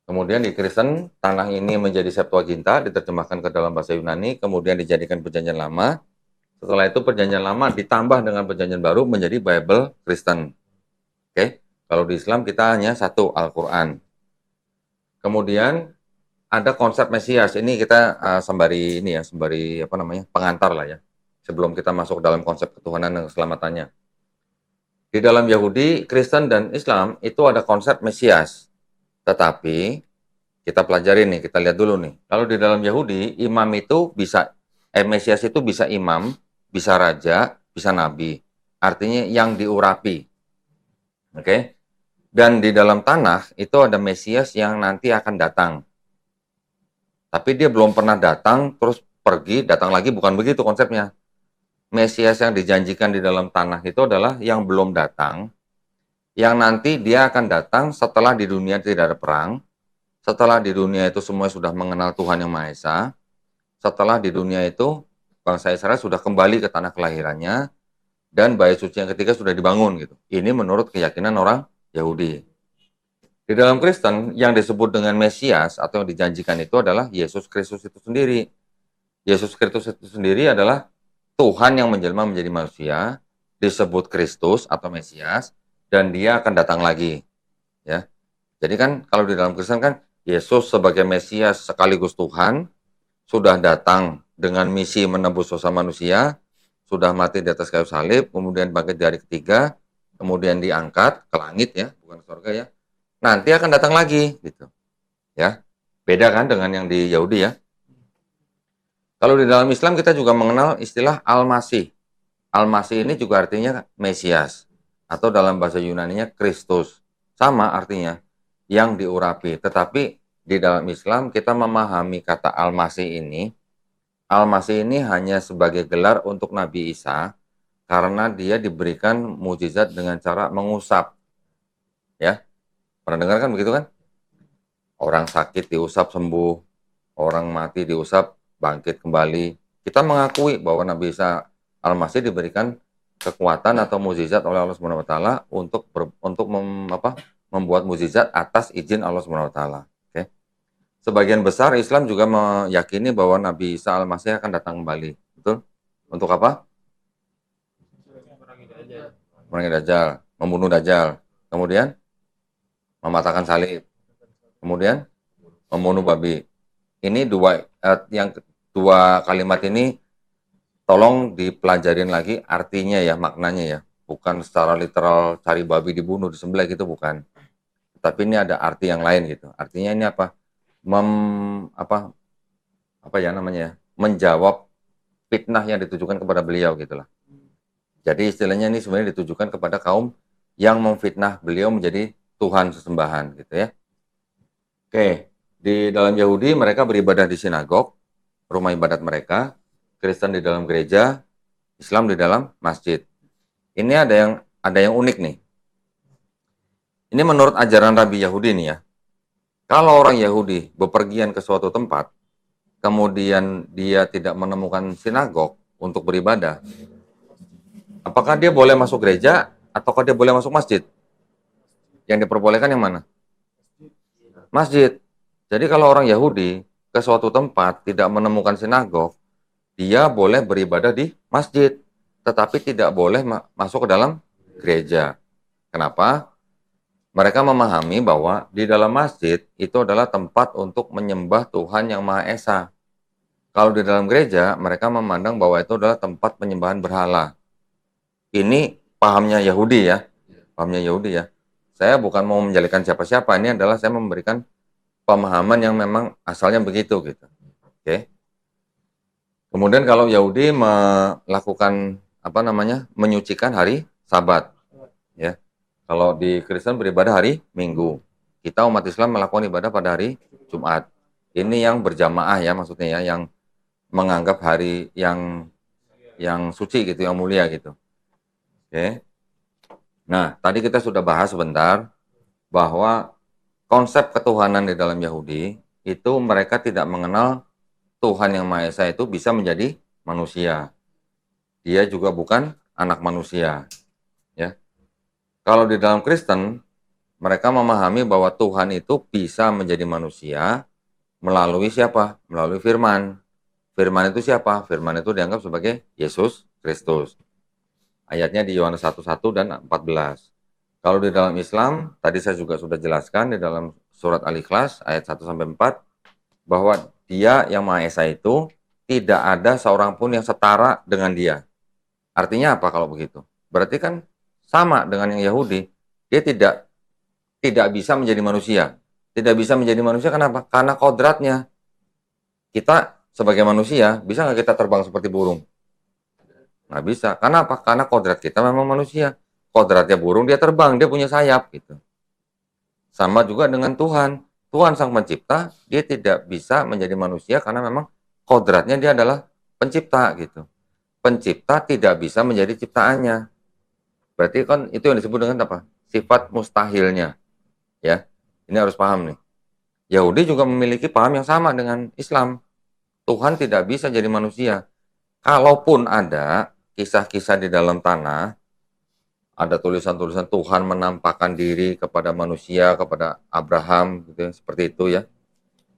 Kemudian di Kristen, Tanah ini menjadi Septuaginta, diterjemahkan ke dalam bahasa Yunani, kemudian dijadikan Perjanjian Lama. Setelah itu Perjanjian Lama ditambah dengan Perjanjian Baru menjadi Bible Kristen. Oke? Kalau di Islam kita hanya satu, Al-Quran. Kemudian ada konsep Mesias. Ini kita sembari pengantar lah ya. Sebelum kita masuk dalam konsep ketuhanan dan keselamatannya. Di dalam Yahudi, Kristen, dan Islam itu ada konsep Mesias. Tetapi kita pelajari nih, kita lihat dulu nih. Kalau di dalam Yahudi, imam itu Mesias itu bisa imam, bisa raja, bisa nabi. Artinya yang diurapi. Oke? Dan di dalam Tanakh itu ada Mesias yang nanti akan datang. Tapi dia belum pernah datang, terus pergi, datang lagi, bukan begitu konsepnya. Mesias yang dijanjikan di dalam Tanakh itu adalah yang belum datang, yang nanti dia akan datang setelah di dunia tidak ada perang, setelah di dunia itu semua sudah mengenal Tuhan Yang Maha Esa, setelah di dunia itu bangsa Israel sudah kembali ke tanah kelahirannya, dan bait suci yang ketiga sudah dibangun gitu. Ini menurut keyakinan orang Yahudi. Di dalam Kristen, yang disebut dengan Mesias atau yang dijanjikan itu adalah Yesus Kristus itu sendiri. Yesus Kristus itu sendiri adalah Tuhan yang menjelma menjadi manusia, disebut Kristus atau Mesias, dan dia akan datang lagi. Ya. Jadi kan kalau di dalam Kristen kan Yesus sebagai Mesias sekaligus Tuhan sudah datang dengan misi menebus dosa manusia, sudah mati di atas kayu salib, kemudian bangkit di hari ketiga, kemudian diangkat ke langit ya, bukan ke surga ya. Nanti akan datang lagi gitu. Ya. Beda kan dengan yang di Yahudi ya. Kalau di dalam Islam kita juga mengenal istilah Al-Masih. Al-Masih ini juga artinya Mesias atau dalam bahasa Yunaninya Kristus. Sama artinya yang diurapi. Tetapi di dalam Islam kita memahami kata Al-Masih ini. Al-Masih ini hanya sebagai gelar untuk Nabi Isa karena dia diberikan mukjizat dengan cara mengusap. Ya, pernah dengar kan begitu kan? Orang sakit diusap sembuh, orang mati diusap bangkit kembali. Kita mengakui bahwa Nabi Isa Al-Masih diberikan kekuatan atau mukjizat oleh Allah Subhanahu wa taala untuk membuat mukjizat atas izin Allah Subhanahu wa taala. Oke. Sebagian besar Islam juga meyakini bahwa Nabi Isa Al-Masih akan datang kembali. Betul? Untuk apa? Memerangi Dajjal, membunuh Dajjal. Kemudian mematahkan salib. Kemudian membunuh babi. Ini dua kalimat ini tolong dipelajarin lagi artinya ya, maknanya ya. Bukan secara literal cari babi dibunuh, disembelih gitu bukan. Tapi ini ada arti yang lain gitu. Artinya ini apa? Menjawab fitnah yang ditujukan kepada beliau gitulah. Jadi istilahnya ini sebenarnya ditujukan kepada kaum yang memfitnah beliau menjadi Tuhan sesembahan gitu ya. Oke, di dalam Yahudi mereka beribadah di sinagog, rumah ibadat mereka, Kristen di dalam gereja, Islam di dalam masjid. Ini ada yang unik nih. Ini menurut ajaran Rabi Yahudi nih ya. Kalau orang Yahudi bepergian ke suatu tempat, kemudian dia tidak menemukan sinagog untuk beribadah, apakah dia boleh masuk gereja ataukah dia boleh masuk masjid? Yang diperbolehkan yang mana? Masjid. Jadi kalau orang Yahudi ke suatu tempat tidak menemukan sinagog, dia boleh beribadah di masjid, tetapi tidak boleh masuk ke dalam gereja. Kenapa? Mereka memahami bahwa di dalam masjid itu adalah tempat untuk menyembah Tuhan yang Maha Esa. Kalau di dalam gereja, mereka memandang bahwa itu adalah tempat penyembahan berhala. Ini pahamnya Yahudi ya. Pahamnya Yahudi ya. Saya bukan mau menjelekan siapa-siapa, ini adalah saya memberikan pemahaman yang memang asalnya begitu gitu. Oke. Kemudian kalau Yahudi melakukan menyucikan hari Sabat, ya. Kalau di Kristen beribadah hari Minggu, kita umat Islam melakukan ibadah pada hari Jumat. Ini yang berjamaah ya maksudnya ya, yang menganggap hari yang suci gitu, yang mulia gitu. Oke. Nah, tadi kita sudah bahas sebentar bahwa konsep ketuhanan di dalam Yahudi itu mereka tidak mengenal Tuhan yang Maha Esa itu bisa menjadi manusia. Dia juga bukan anak manusia. Ya. Kalau di dalam Kristen, mereka memahami bahwa Tuhan itu bisa menjadi manusia melalui siapa? Melalui firman. Firman itu siapa? Firman itu dianggap sebagai Yesus Kristus. Ayatnya di Yohanes 1:1 dan 14. Kalau di dalam Islam, tadi saya juga sudah jelaskan di dalam surat Al-Ikhlas ayat 1-4 bahwa Dia yang Maha Esa itu tidak ada seorang pun yang setara dengan Dia. Artinya apa kalau begitu? Berarti kan sama dengan yang Yahudi. Dia tidak bisa menjadi manusia. Tidak bisa menjadi manusia kenapa? Karena kodratnya. Kita sebagai manusia, bisa nggak kita terbang seperti burung? Nggak bisa. Karena apa? Karena kodrat kita memang manusia. Kodratnya burung, dia terbang, dia punya sayap gitu. Sama juga dengan Tuhan. Tuhan Sang Pencipta, dia tidak bisa menjadi manusia karena memang kodratnya dia adalah pencipta gitu. Pencipta tidak bisa menjadi ciptaannya. Berarti kan itu yang disebut dengan apa? Sifat mustahilnya. Ya, ini harus paham nih. Yahudi juga memiliki paham yang sama dengan Islam. Tuhan tidak bisa jadi manusia. Kalaupun ada kisah-kisah di dalam tanah, ada tulisan-tulisan Tuhan menampakkan diri kepada manusia, kepada Abraham, gitu, seperti itu ya.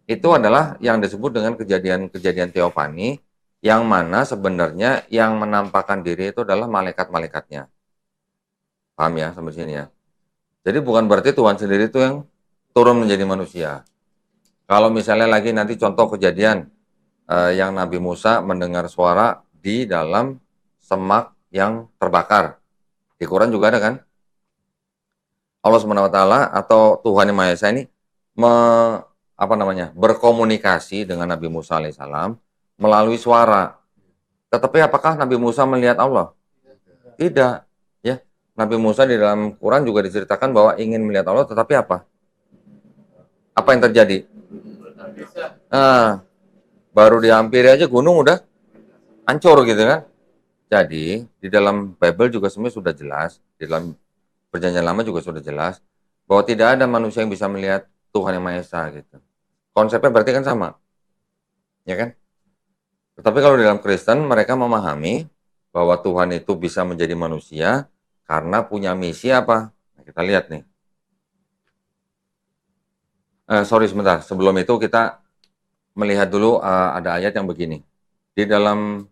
Itu adalah yang disebut dengan kejadian-kejadian teofani, yang mana sebenarnya yang menampakkan diri itu adalah malaikat-malaikatnya. Paham ya sampai sini ya? Jadi bukan berarti Tuhan sendiri itu yang turun menjadi manusia. Kalau misalnya lagi nanti contoh kejadian yang Nabi Musa mendengar suara di dalam semak yang terbakar. Di Quran juga ada kan? Allah Subhanahu wa taala atau Tuhan Yang Maha Esa ini berkomunikasi dengan Nabi Musa alaihissalam melalui suara. Tetapi apakah Nabi Musa melihat Allah? Tidak, ya. Nabi Musa di dalam Quran juga diceritakan bahwa ingin melihat Allah, tetapi apa? Apa yang terjadi? Nah, baru dihampiri aja gunung udah hancur gitu kan. Jadi, di dalam Bible juga sebenarnya sudah jelas, di dalam Perjanjian Lama juga sudah jelas bahwa tidak ada manusia yang bisa melihat Tuhan Yang Maha Esa gitu. Konsepnya berarti kan sama. Ya kan? Tetapi kalau di dalam Kristen mereka memahami bahwa Tuhan itu bisa menjadi manusia karena punya misi apa? Nah, kita lihat nih. Sorry sebentar, sebelum itu kita melihat dulu ada ayat yang begini. Di dalam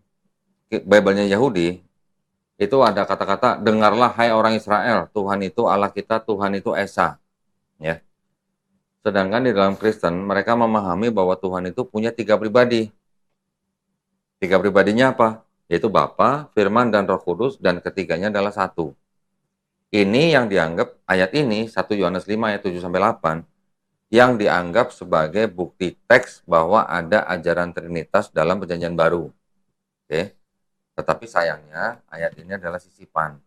Bible-nya Yahudi, itu ada kata-kata, dengarlah hai orang Israel, Tuhan itu Allah kita, Tuhan itu Esa. Ya. Sedangkan di dalam Kristen, mereka memahami bahwa Tuhan itu punya 3 pribadi. 3 pribadinya apa? Yaitu Bapa, Firman, dan Roh Kudus, dan ketiganya adalah satu. Ini yang dianggap, ayat ini, 1 Yohanes 5 ayat 7-8, yang dianggap sebagai bukti teks bahwa ada ajaran Trinitas dalam Perjanjian Baru. Oke. Tetapi sayangnya ayat ini adalah sisipan.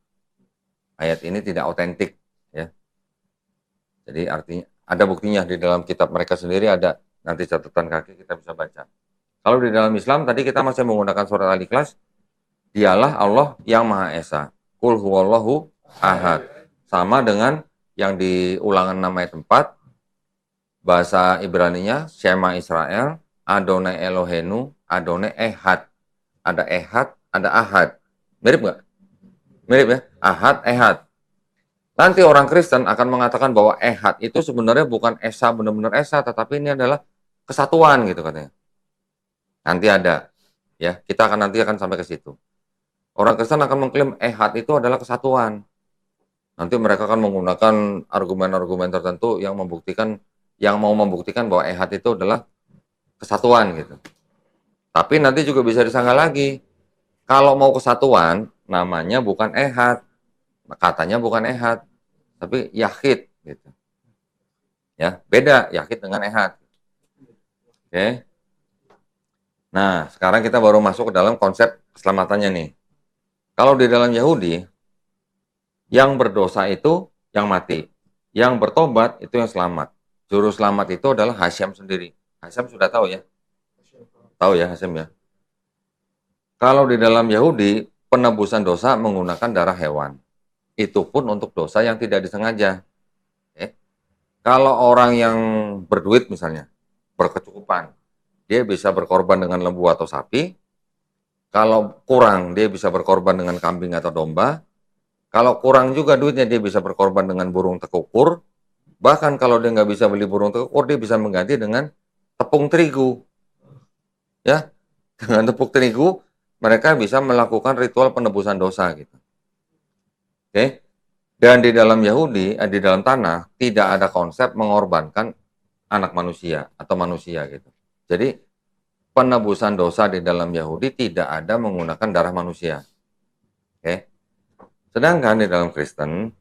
Ayat ini tidak otentik, ya. Jadi artinya ada buktinya di dalam kitab mereka sendiri ada, nanti catatan kaki kita bisa baca. Kalau di dalam Islam tadi kita masih menggunakan surat Al-Ikhlas, dialah Allah yang Maha Esa. Qul huwallahu ahad. Sama dengan yang di Ulangan 6 ayat 4, bahasa Ibraninya Shema Israel, Adonai Elohenu, Adonai Ehad. Ada Ehad, ada Ahad. Mirip nggak? Mirip ya? Ahad, Ehad. Nanti orang Kristen akan mengatakan bahwa Ehad itu sebenarnya bukan Esa, benar-benar Esa, tetapi ini adalah kesatuan gitu katanya. Nanti ada, ya. Kita nanti akan sampai ke situ. Orang Kristen akan mengklaim Ehad itu adalah kesatuan. Nanti mereka akan menggunakan argumen-argumen tertentu yang mau membuktikan bahwa Ehad itu adalah kesatuan gitu. Tapi nanti juga bisa disangka lagi. Kalau mau kesatuan, namanya bukan Ehad. Katanya bukan Ehad, tapi Yahid gitu. Ya, beda Yahid dengan Ehad. Oke. Nah, sekarang kita baru masuk ke dalam konsep keselamatannya nih. Kalau di dalam Yahudi, yang berdosa itu yang mati. Yang bertobat itu yang selamat. Juru selamat itu adalah Hasyam sendiri. Hasyam sudah tahu ya? Tahu ya Hasyam ya? Kalau di dalam Yahudi, penebusan dosa menggunakan darah hewan. Itu pun untuk dosa yang tidak disengaja. Kalau orang yang berduit misalnya, berkecukupan, dia bisa berkorban dengan lembu atau sapi. Kalau kurang, dia bisa berkorban dengan kambing atau domba. Kalau kurang juga duitnya, dia bisa berkorban dengan burung tekukur. Bahkan kalau dia nggak bisa beli burung tekukur, dia bisa mengganti dengan tepung terigu. Ya, dengan tepung terigu, mereka bisa melakukan ritual penebusan dosa gitu. Oke. Dan di dalam Yahudi, di dalam tanah, tidak ada konsep mengorbankan anak manusia atau manusia gitu. Jadi, penebusan dosa di dalam Yahudi tidak ada menggunakan darah manusia. Oke. Sedangkan di dalam Kristen,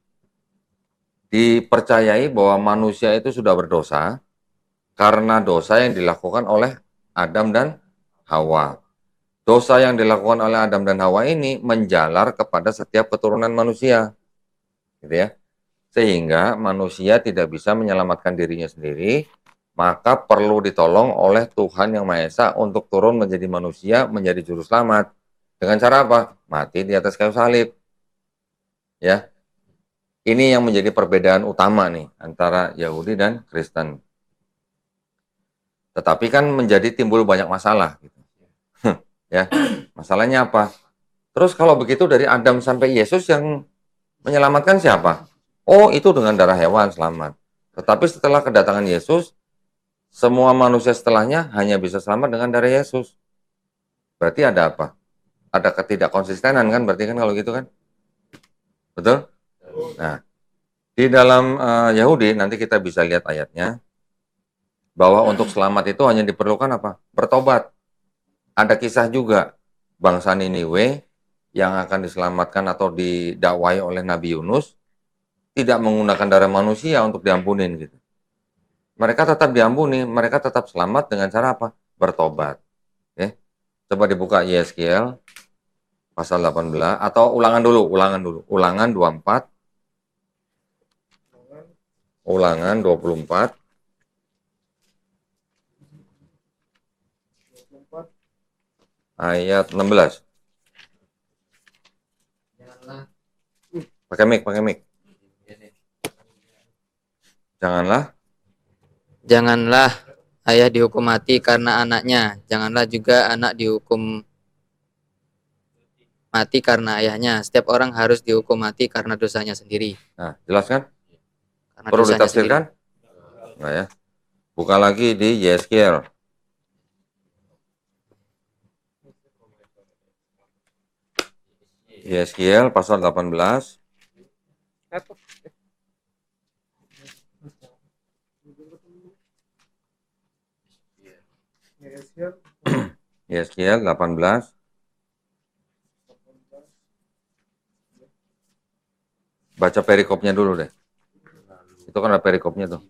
dipercayai bahwa manusia itu sudah berdosa karena dosa yang dilakukan oleh Adam dan Hawa. Dosa yang dilakukan oleh Adam dan Hawa ini menjalar kepada setiap keturunan manusia. Gitu ya. Sehingga manusia tidak bisa menyelamatkan dirinya sendiri, maka perlu ditolong oleh Tuhan Yang Maha Esa untuk turun menjadi manusia, menjadi juru selamat. Dengan cara apa? Mati di atas kayu salib. Ya. Ini yang menjadi perbedaan utama nih antara Yahudi dan Kristen. Tetapi kan menjadi timbul banyak masalah gitu. Ya. Masalahnya apa? Terus kalau begitu dari Adam sampai Yesus yang menyelamatkan siapa? Oh, itu dengan darah hewan selamat. Tetapi setelah kedatangan Yesus, semua manusia setelahnya hanya bisa selamat dengan darah Yesus. Berarti ada apa? Ada ketidakkonsistenan kan? Berarti kan kalau gitu kan? Betul? Nah, Di dalam Yahudi nanti kita bisa lihat ayatnya bahwa untuk selamat itu hanya diperlukan apa? Bertobat. Ada kisah juga bangsa Niniwe yang akan diselamatkan atau didakwai oleh Nabi Yunus tidak menggunakan darah manusia untuk diampunin gitu. Mereka tetap diampuni, mereka tetap selamat dengan cara apa? Bertobat. Oke. Coba dibuka Yeskiel pasal 18 atau ulangan dulu. Ulangan 24. Ulangan 24 ayat 16. Pakai mic. Janganlah ayah dihukum mati karena anaknya, janganlah juga anak dihukum mati karena ayahnya. Setiap orang harus dihukum mati karena dosanya sendiri. Nah, jelas kan? Karena Perlu dosanya ditafsirkan? Nah ya. Buka lagi di Yeskiel. Yeskiel pasal 18. Yeskiel 18. Baca perikopnya dulu deh. Itu kan ada perikopnya tuh.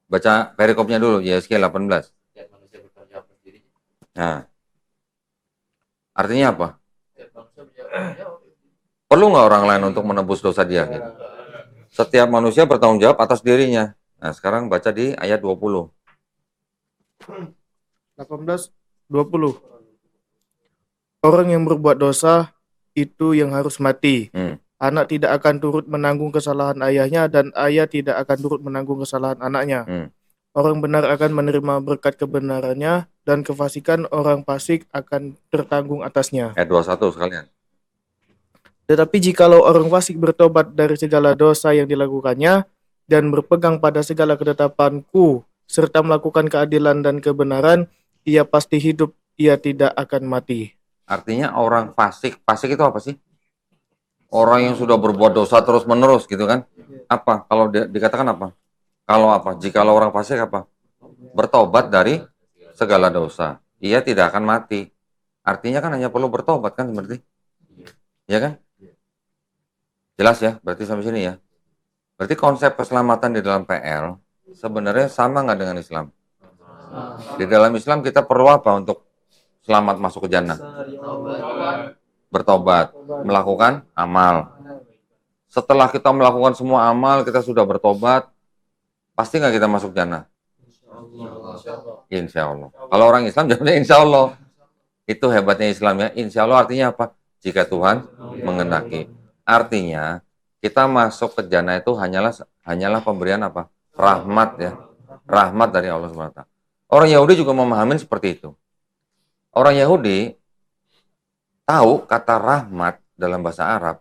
Baca perikopnya dulu, Yeskiel 18. Nah, artinya apa? Perlu nggak orang lain untuk menebus dosa dia? Gitu? Setiap manusia bertanggung jawab atas dirinya. Nah, sekarang baca di ayat 20. 18:20. Orang yang berbuat dosa itu yang harus mati. Anak tidak akan turut menanggung kesalahan ayahnya dan ayah tidak akan turut menanggung kesalahan anaknya. Orang benar akan menerima berkat kebenarannya dan kefasikan orang fasik akan tertanggung atasnya. Ayat 21 sekalian. Tetapi jikalau orang fasik bertobat dari segala dosa yang dilakukannya dan berpegang pada segala ketetapanku serta melakukan keadilan dan kebenaran, ia pasti hidup, ia tidak akan mati. Artinya orang fasik itu apa sih? Orang yang sudah berbuat dosa terus-menerus gitu kan? Apa? Kalau dikatakan apa? Kalau apa? Jikalau orang fasik apa? Bertobat dari segala dosa, ia tidak akan mati. Artinya kan hanya perlu bertobat kan berarti? Ya kan? Jelas ya? Berarti sampai sini ya? Berarti konsep keselamatan di dalam PL sebenarnya sama nggak dengan Islam? Di dalam Islam kita perlu apa untuk selamat masuk ke jannah? Bertobat, melakukan amal. Setelah kita melakukan semua amal, kita sudah bertobat, pasti nggak kita masuk jannah? Insya Allah. Kalau orang Islam jawabnya insya Allah. Itu hebatnya Islam ya. Insya Allah artinya apa? Jika Tuhan mengendaki. Artinya kita masuk ke jannah itu hanyalah pemberian apa? Rahmat ya. Rahmat dari Allah SWT. Orang Yahudi juga memahami seperti itu. Orang Yahudi tahu kata rahmat dalam bahasa Arab.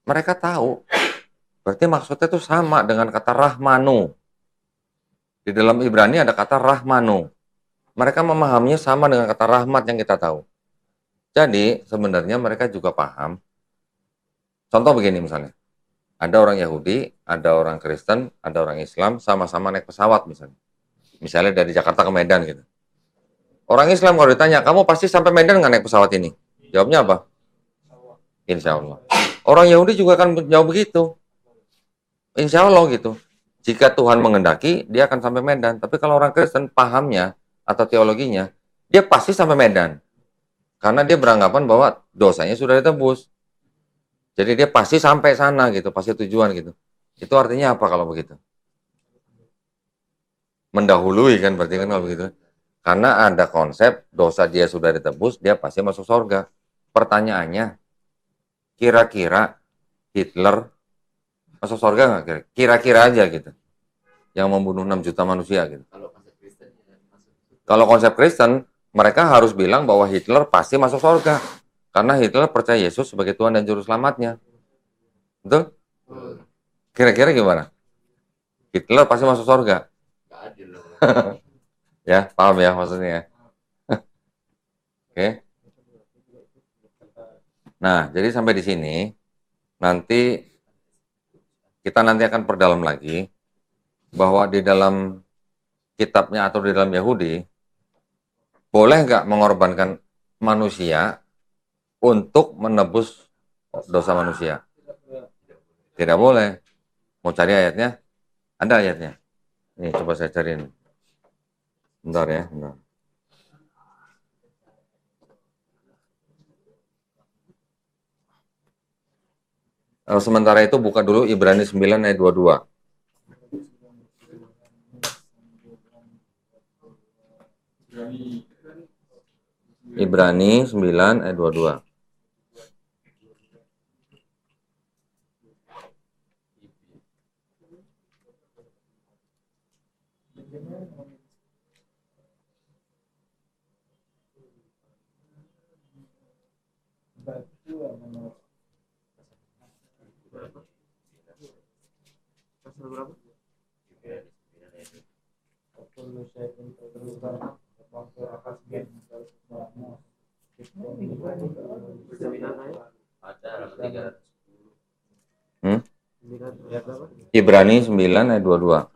Mereka tahu. Berarti maksudnya itu sama dengan kata rahmanu. Di dalam Ibrani ada kata rahmanu. Mereka memahaminya sama dengan kata rahmat yang kita tahu. Jadi sebenarnya mereka juga paham. Contoh begini misalnya. Ada orang Yahudi, ada orang Kristen, ada orang Islam, sama-sama naik pesawat misalnya. Misalnya dari Jakarta ke Medan gitu. Orang Islam kalau ditanya, kamu pasti sampai Medan nggak naik pesawat ini? Jawabnya apa? Insya Allah. Orang Yahudi juga akan jawab begitu. Insya Allah gitu. Jika Tuhan mengendaki, dia akan sampai Medan. Tapi kalau orang Kristen pahamnya atau teologinya, dia pasti sampai Medan. Karena dia beranggapan bahwa dosanya sudah ditebus. Jadi dia pasti sampai sana gitu, pasti tujuan gitu. Itu artinya apa kalau begitu? Mendahului kan berarti kan kalau begitu. Karena ada konsep dosa dia sudah ditebus, dia pasti masuk surga. Pertanyaannya, kira-kira Hitler masuk surga nggak? Kira-kira aja gitu. Yang membunuh 6 juta manusia gitu. Kalau konsep Kristen, mereka harus bilang bahwa Hitler pasti masuk surga. Karena Hitler percaya Yesus sebagai Tuhan dan Juru Selamatnya. Betul? Kira-kira gimana? Hitler pasti masuk surga? Ya, paham ya maksudnya. Oke. Nah, jadi sampai di sini nanti kita nanti akan perdalam lagi bahwa di dalam kitabnya atau di dalam Yahudi boleh nggak mengorbankan manusia untuk menebus dosa manusia? Tidak boleh. Mau cari ayatnya? Ada ayatnya. Nih, coba saya cariin. Bentar ya, bentar. Sementara itu buka dulu Ibrani 9 ayat 22. Ibrani 9 ayat 22. Ibrani 9 ayat 22.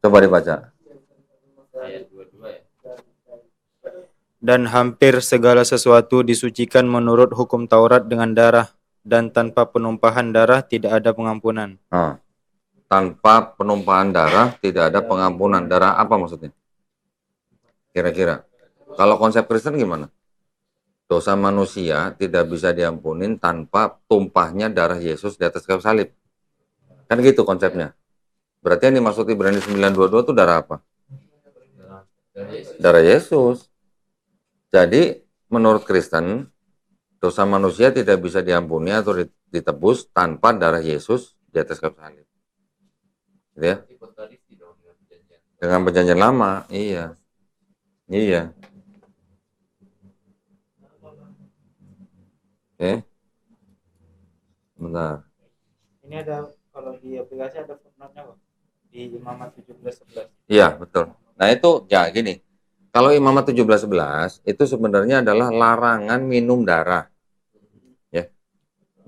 Coba dibaca. Dan hampir segala sesuatu disucikan menurut hukum Taurat dengan darah, dan tanpa penumpahan darah tidak ada pengampunan. Nah, tanpa penumpahan darah tidak ada pengampunan. Darah apa maksudnya? Kira-kira. Kalau konsep Kristen gimana? Dosa manusia tidak bisa diampunin tanpa tumpahnya darah Yesus di atas kayu salib. Kan gitu konsepnya. Berarti yang dimaksud Ibrani 9:22 itu darah apa? Darah Yesus. Jadi menurut Kristen, dosa manusia tidak bisa diampuni atau ditebus tanpa darah Yesus di atas kayu salib. Gitu ya? Dengan perjanjian lama, iya. Iya. Oke. Bentar. Ini ada, kalau di aplikasi ada footnote-nya kok. Di Imamat 17:11. Iya, betul. Nah itu, ya gini. Kalau Imamat 17:11 itu sebenarnya adalah larangan minum darah. Ya.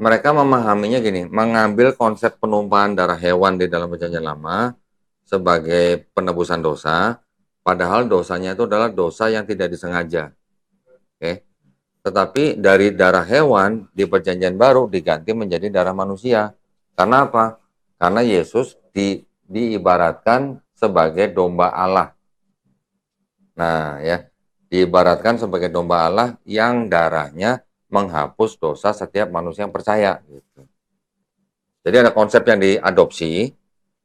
Mereka memahaminya gini, mengambil konsep penumpahan darah hewan di dalam perjanjian lama sebagai penebusan dosa, padahal dosanya itu adalah dosa yang tidak disengaja. Oke. Tetapi dari darah hewan di perjanjian baru diganti menjadi darah manusia. Karena apa? Karena Yesus diibaratkan sebagai domba Allah. Nah, ya, diibaratkan sebagai domba Allah yang darahnya menghapus dosa setiap manusia yang percaya. Gitu. Jadi ada konsep yang diadopsi,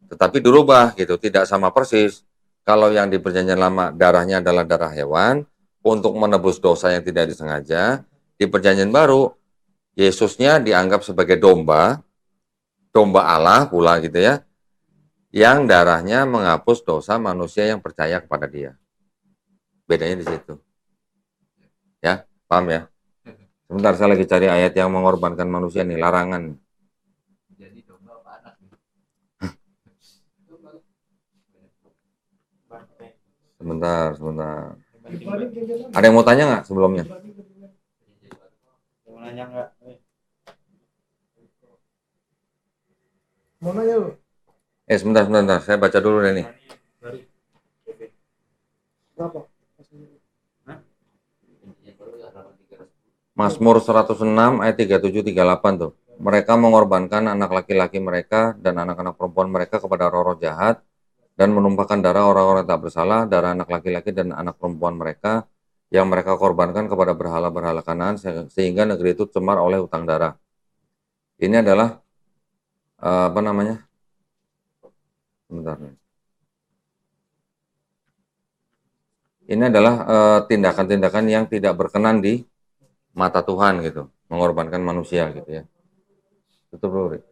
tetapi dirubah gitu, tidak sama persis. Kalau yang di perjanjian lama darahnya adalah darah hewan untuk menebus dosa yang tidak disengaja, di perjanjian baru Yesusnya dianggap sebagai domba, domba Allah pula gitu ya, yang darahnya menghapus dosa manusia yang percaya kepada Dia. Bedanya di situ. Ya, paham ya? Sebentar, saya lagi cari ayat yang mengorbankan manusia nih, larangan. Sebentar, sebentar. Ada yang mau tanya nggak sebelumnya? Mau nanya nggak? Mau nanya lu? Sebentar, sebentar. Saya baca dulu deh nih. Berapa? Mazmur 106 ayat 37-38 tuh. Mereka mengorbankan anak laki-laki mereka dan anak-anak perempuan mereka kepada roh-roh jahat dan menumpahkan darah orang-orang yang tak bersalah, darah anak laki-laki dan anak perempuan mereka yang mereka korbankan kepada berhala-berhala Kanaan sehingga negeri itu cemar oleh hutang darah. Ini adalah apa namanya? Bentar nih. Ini adalah tindakan-tindakan yang tidak berkenan di mata Tuhan gitu, mengorbankan manusia gitu ya. Tutup dulu, Rik.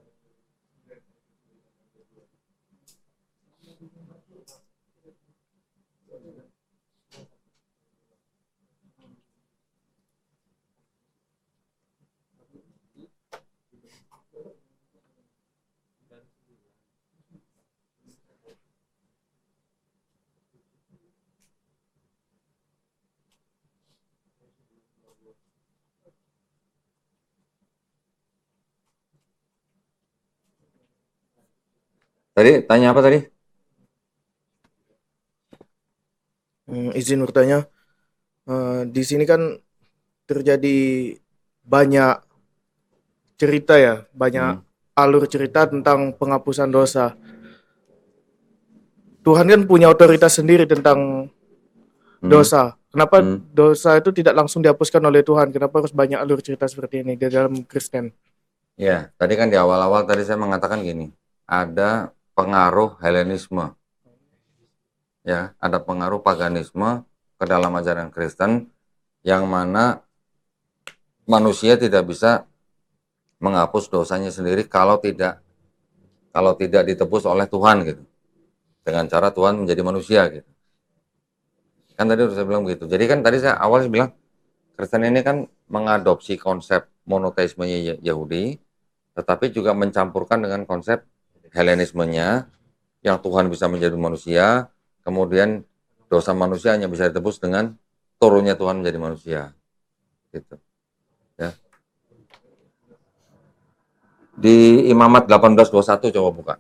Tadi tanya apa tadi? Izin bertanya, di sini kan terjadi banyak cerita ya, banyak Hmm. alur cerita tentang penghapusan dosa. Tuhan kan punya otoritas sendiri tentang Hmm. dosa. Kenapa Hmm. dosa itu tidak langsung dihapuskan oleh Tuhan? Kenapa harus banyak alur cerita seperti ini di dalam Kristen? Ya, tadi kan di awal-awal tadi saya mengatakan gini, ada pengaruh Helenisme, ya, ada pengaruh paganisme ke dalam ajaran Kristen yang mana manusia tidak bisa menghapus dosanya sendiri kalau tidak ditebus oleh Tuhan gitu. Dengan cara Tuhan menjadi manusia gitu. Kan tadi udah saya bilang begitu. Jadi kan tadi saya awalnya bilang Kristen ini kan mengadopsi konsep monoteismenya Yahudi, tetapi juga mencampurkan dengan konsep Helenismenya yang Tuhan bisa menjadi manusia, kemudian dosa manusia hanya bisa ditebus dengan turunnya Tuhan menjadi manusia. Gitu. Ya. Di Imamat 18:21 coba buka.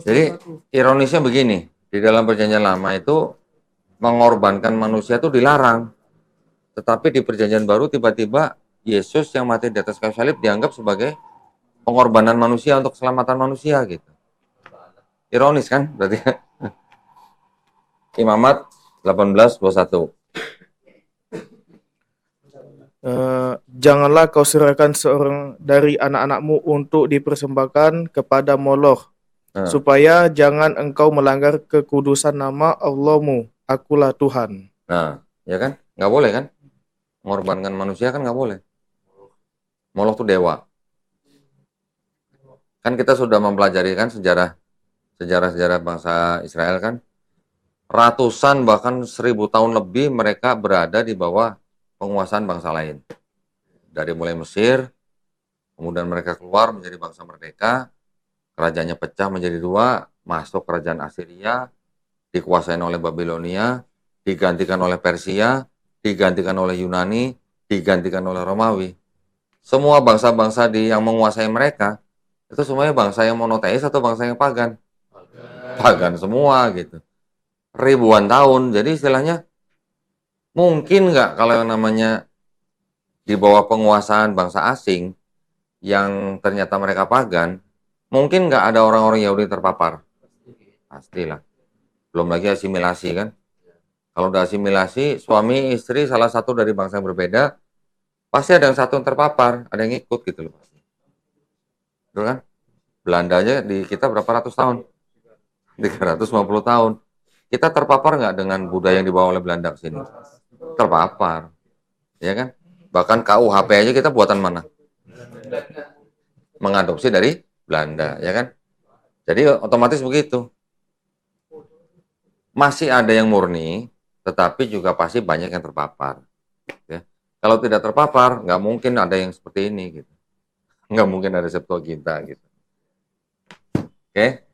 Jadi ironisnya begini, di dalam perjanjian lama itu mengorbankan manusia itu dilarang. Tetapi di perjanjian baru tiba-tiba Yesus yang mati di atas kayu salib dianggap sebagai pengorbanan manusia untuk keselamatan manusia gitu. Ironis kan berarti. Imamat 18:21. Janganlah kau serahkan seorang dari anak-anakmu untuk dipersembahkan kepada Moloch, Nah, supaya jangan engkau melanggar kekudusan nama Allahmu. Akulah Tuhan. nah, ya kan? Nggak boleh kan? Mengorbankan manusia kan nggak boleh. Moloch itu dewa. Kan kita sudah mempelajari kan sejarah bangsa Israel kan. Ratusan bahkan 1000 tahun lebih mereka berada di bawah penguasaan bangsa lain. Dari mulai Mesir, kemudian mereka keluar menjadi bangsa merdeka, kerajaannya pecah menjadi dua, masuk kerajaan Assyria, dikuasai oleh Babilonia, digantikan oleh Persia, digantikan oleh Yunani, digantikan oleh Romawi. Semua bangsa-bangsa yang menguasai mereka, itu semuanya bangsa yang monoteis atau bangsa yang pagan? Pagan semua gitu. Ribuan tahun, jadi istilahnya mungkin nggak kalau yang namanya di bawah penguasaan bangsa asing yang ternyata mereka pagan, mungkin nggak ada orang-orang Yahudi terpapar. Pastilah. Belum lagi asimilasi kan. Kalau udah asimilasi, suami istri salah satu dari bangsa yang berbeda, pasti ada yang satu yang terpapar, ada yang ikut gitu loh. Betul kan? Belanda aja di kita berapa ratus tahun? 350 tahun. Kita terpapar nggak dengan budaya yang dibawa oleh Belanda ke sini? Terpapar. Ya kan? Bahkan KUHP aja kita buatan mana? Mengadopsi dari Belanda, ya kan? Jadi otomatis begitu. Masih ada yang murni, tetapi juga pasti banyak yang terpapar. Ya. Kalau tidak terpapar, nggak mungkin ada yang seperti ini, gitu. Nggak mungkin ada Septuaginta, gitu. Oke,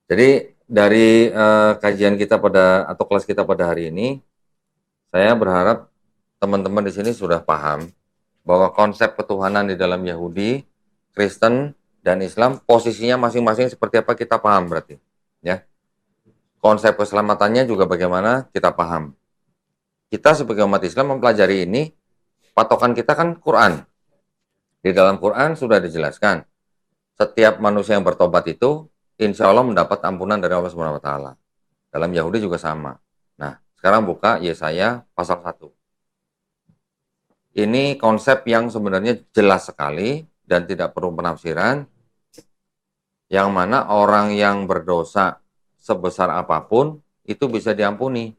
jadi dari kajian kita atau kelas kita pada hari ini, saya berharap teman-teman di sini sudah paham bahwa konsep ketuhanan di dalam Yahudi, Kristen, dan Islam posisinya masing-masing seperti apa kita paham berarti, ya. Konsep keselamatannya juga bagaimana kita paham. Kita sebagai umat Islam mempelajari ini, patokan kita kan Quran. Di dalam Quran sudah dijelaskan, setiap manusia yang bertobat itu, insya Allah mendapat ampunan dari Allah Subhanahu Wa Taala. Dalam Yahudi juga sama. Nah, sekarang buka Yesaya pasal 1. Ini konsep yang sebenarnya jelas sekali dan tidak perlu penafsiran, yang mana orang yang berdosa sebesar apapun itu bisa diampuni.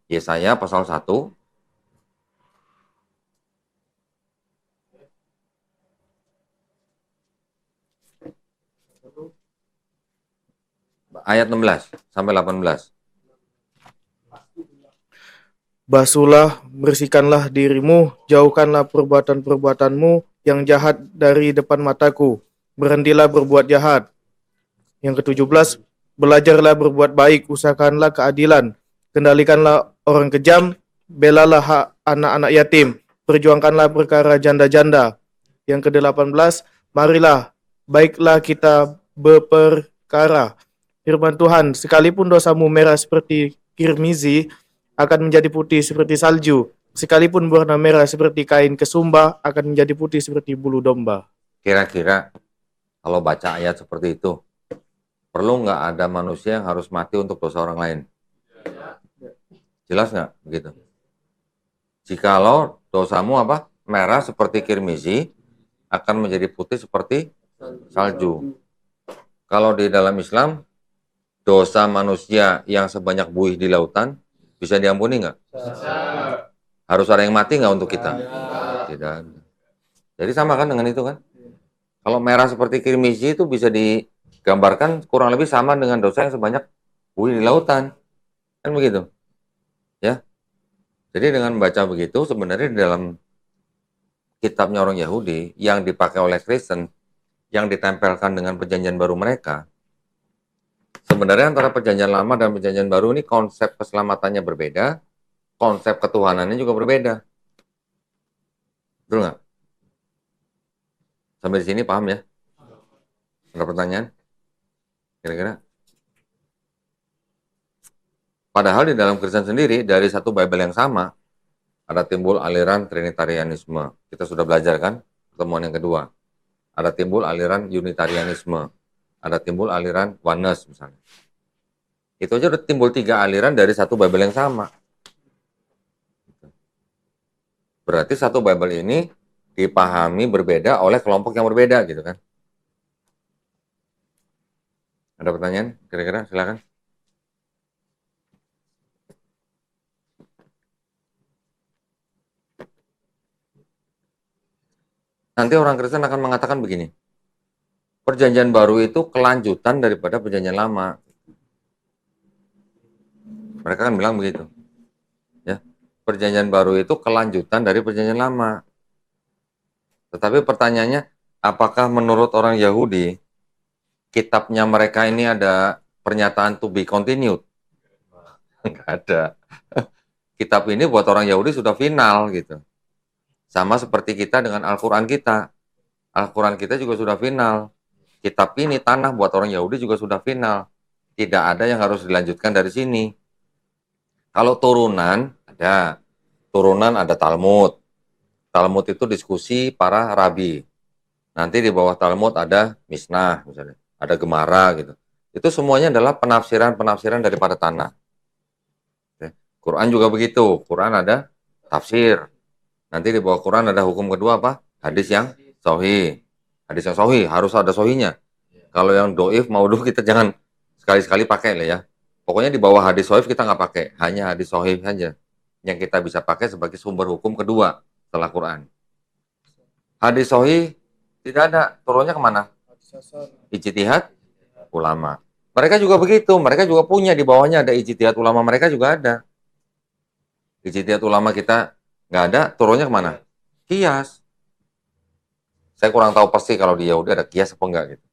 Yesaya pasal 1 ayat 16 sampai 18. Basuhlah, bersihkanlah dirimu, jauhkanlah perbuatan-perbuatanmu yang jahat dari depan mataku. Berhentilah berbuat jahat. Yang ke-17, belajarlah berbuat baik, usahakanlah keadilan, Kendalikanlah orang kejam, belalah hak anak-anak yatim, perjuangkanlah perkara janda-janda. Yang ke-18, marilah, baiklah kita berperkara. Firman Tuhan, sekalipun dosamu merah seperti kirmizi, akan menjadi putih seperti salju. Sekalipun berwarna merah seperti kain kesumba, akan menjadi putih seperti bulu domba. Kira-kira kalau baca ayat seperti itu, perlu nggak ada manusia yang harus mati untuk dosa orang lain? Jelas nggak begitu? Jikalau dosamu apa? Merah seperti kirmizi, akan menjadi putih seperti salju. Kalau di dalam Islam, dosa manusia yang sebanyak buih di lautan, bisa diampuni nggak? Harus ada yang mati nggak untuk kita? Tidak. Jadi sama kan dengan itu kan? Kalau merah seperti kirmizi itu bisa digambarkan kurang lebih sama dengan dosa yang sebanyak buih di lautan. Kan begitu? Ya. Jadi dengan membaca begitu, sebenarnya di dalam kitabnya orang Yahudi yang dipakai oleh Kristen, yang ditempelkan dengan perjanjian baru mereka, sebenarnya antara perjanjian lama dan perjanjian baru ini konsep keselamatannya berbeda, konsep ketuhanannya juga berbeda. Betul nggak? Sampai di sini paham ya? Ada pertanyaan? Kira-kira? Padahal di dalam Kristen sendiri, dari satu Bible yang sama, ada timbul aliran Trinitarianisme. Kita sudah belajar kan? Pertemuan yang kedua. Ada timbul aliran Unitarianisme. Ada timbul aliran Oneness misalnya. Itu aja udah timbul 3 aliran dari satu Bible yang sama. Berarti satu Bible ini dipahami berbeda oleh kelompok yang berbeda gitu kan. Ada pertanyaan? Kira-kira silakan. Nanti orang Kristen akan mengatakan begini, perjanjian baru itu kelanjutan daripada perjanjian lama. Mereka kan bilang begitu. Ya, perjanjian baru itu kelanjutan dari perjanjian lama. Tetapi pertanyaannya, apakah menurut orang Yahudi, kitabnya mereka ini ada pernyataan to be continued? Enggak ada. Kitab ini buat orang Yahudi sudah final gitu. Sama seperti kita dengan Al-Quran kita. Al-Quran kita juga sudah final. Kitab ini, tanah buat orang Yahudi juga sudah final. Tidak ada yang harus dilanjutkan dari sini. Kalau turunan, ada. Turunan ada Talmud. Talmud itu diskusi para rabi. Nanti di bawah Talmud ada Misnah, misalnya. Ada Gemara, gitu. Itu semuanya adalah penafsiran-penafsiran daripada tanah. Quran juga begitu. Quran ada tafsir. Nanti di bawah Quran ada hukum kedua apa? Hadis yang sahih. Hadis yang sahih harus ada sahihnya. Kalau yang doif maudhu kita jangan sekali-sekali pakai lah ya. Pokoknya di bawah hadis sahih kita nggak pakai, hanya hadis sahih saja yang kita bisa pakai sebagai sumber hukum kedua setelah Quran. Hadis sahih tidak ada, turunnya kemana? Ijtihad ulama. Mereka juga begitu, mereka juga punya di bawahnya ada ijtihad ulama, mereka juga ada. Ijtihad ulama kita nggak ada, turunnya kemana? Kias. Saya kurang tahu pasti kalau di Yahudi ada kias apa enggak gitu.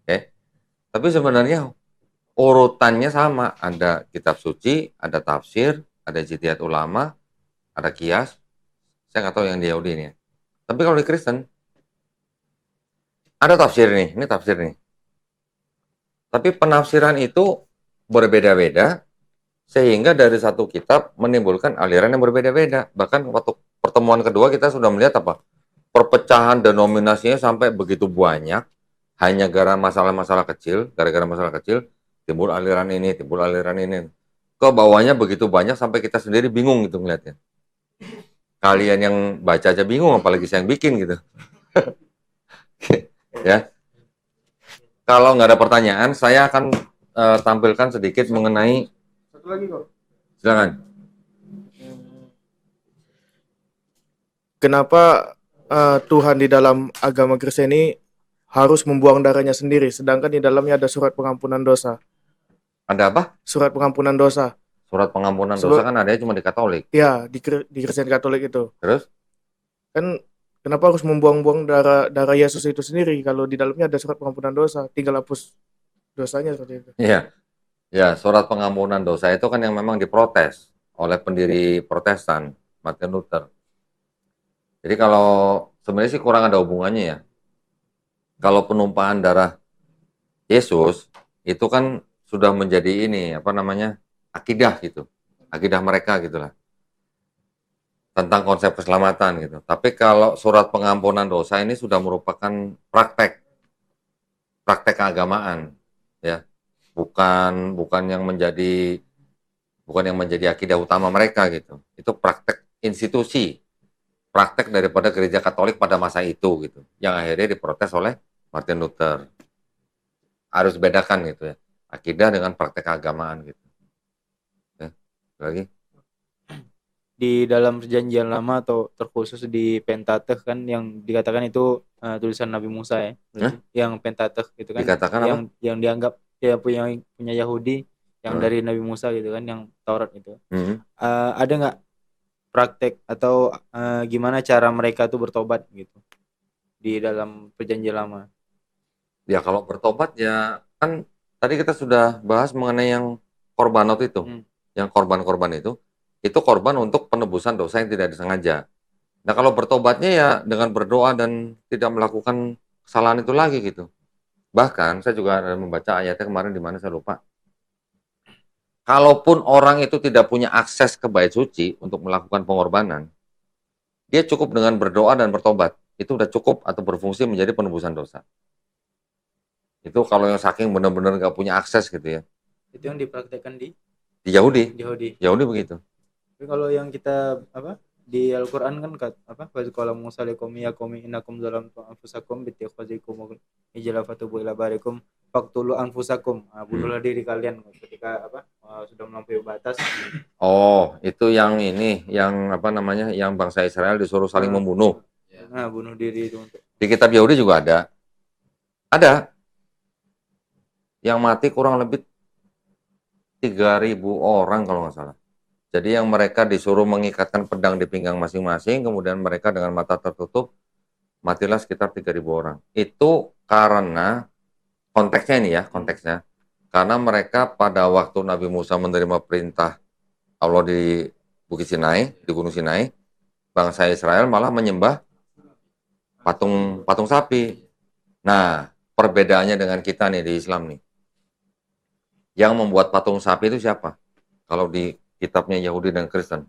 Oke. Tapi sebenarnya urutannya sama. Ada kitab suci, ada tafsir, ada ijtihad ulama, ada kias. Saya nggak tahu yang di Yahudi ini. Tapi kalau di Kristen, ada tafsir nih, ini tafsir nih. Tapi penafsiran itu berbeda-beda, sehingga dari satu kitab menimbulkan aliran yang berbeda-beda. Bahkan waktu pertemuan kedua kita sudah melihat apa? Perpecahan denominasinya sampai begitu banyak, hanya gara-gara masalah-masalah kecil, timbul aliran ini, timbul aliran ini. Ke bawahnya begitu banyak sampai kita sendiri bingung gitu melihatnya. Kalian yang baca aja bingung, apalagi saya yang bikin gitu. Ya. Kalau nggak ada pertanyaan, saya akan tampilkan sedikit mengenai. Satu lagi kok. Silakan. Kenapa Tuhan di dalam agama Kristen ini harus membuang darahnya sendiri, sedangkan di dalamnya ada surat pengampunan dosa. Ada apa? Surat pengampunan dosa. Surat pengampunan dosa kan adanya cuma di Katolik. Ya, di Kristen Katolik itu. Terus? Kan kenapa harus membuang-buang darah Yesus itu sendiri kalau di dalamnya ada surat pengampunan dosa, tinggal hapus dosanya seperti itu. Iya. Ya, surat pengampunan dosa itu kan yang memang diprotes oleh pendiri Protestan, Martin Luther. Jadi kalau sebenarnya sih kurang ada hubungannya ya. Kalau penumpahan darah Yesus itu kan sudah menjadi ini apa namanya akidah gitu, akidah mereka gitulah tentang konsep keselamatan gitu. Tapi kalau surat pengampunan dosa ini sudah merupakan praktek praktek keagamaan ya, bukan bukan yang menjadi akidah utama mereka gitu. Itu praktek institusi, praktek daripada gereja Katolik pada masa itu gitu, yang akhirnya diprotes oleh Martin Luther. Harus bedakan gitu ya, akidah dengan praktek keagamaan gitu. Ya, lagi Di dalam perjanjian lama atau terkhusus di Pentateuch kan yang dikatakan itu tulisan Nabi Musa ya. Hah? Yang Pentateuch gitu kan Dikatakan apa? yang dianggap ya punya Yahudi yang Hmm. dari Nabi Musa gitu kan, yang Taurat itu. Hmm. Ada nggak praktek atau gimana cara mereka tuh bertobat gitu di dalam perjanjian lama? Ya kalau bertobat ya kan tadi kita sudah bahas mengenai yang korbanot itu, yang korban-korban itu korban untuk penebusan dosa yang tidak disengaja. Nah kalau bertobatnya ya dengan berdoa dan tidak melakukan kesalahan itu lagi gitu. Bahkan saya juga ada membaca ayatnya kemarin di mana saya lupa. Kalaupun orang itu tidak punya akses ke bait suci untuk melakukan pengorbanan, dia cukup dengan berdoa dan bertobat. Itu udah cukup atau berfungsi menjadi penebusan dosa. Itu kalau yang saking benar-benar nggak punya akses gitu ya. Itu yang dipraktekkan di Di Yahudi Yahudi. begitu. Tapi kalau yang kita di Al-Qur'an kan wa qala Musa liqaum yakum innakum zalamtum anfusakum bittakhazikum ijla fatubu ila barikum faqtulu anfusakum. Bunuhlah diri kalian ketika sudah melampaui batas. Oh, itu yang ini, yang apa namanya, yang bangsa Israel disuruh saling membunuh. Nah, bunuh diri itu untuk. Di kitab Yahudi juga ada. Ada yang mati kurang lebih 3.000 orang kalau nggak salah. Jadi yang mereka disuruh mengikatkan pedang di pinggang masing-masing, kemudian mereka dengan mata tertutup, matilah sekitar 3.000 orang. Itu karena konteksnya ini ya, konteksnya. Karena mereka pada waktu Nabi Musa menerima perintah Allah di Bukit Sinai, di Gunung Sinai, bangsa Israel malah menyembah patung sapi. Nah, perbedaannya dengan kita nih di Islam nih. Yang membuat patung sapi itu siapa? Kalau di kitabnya Yahudi dan Kristen.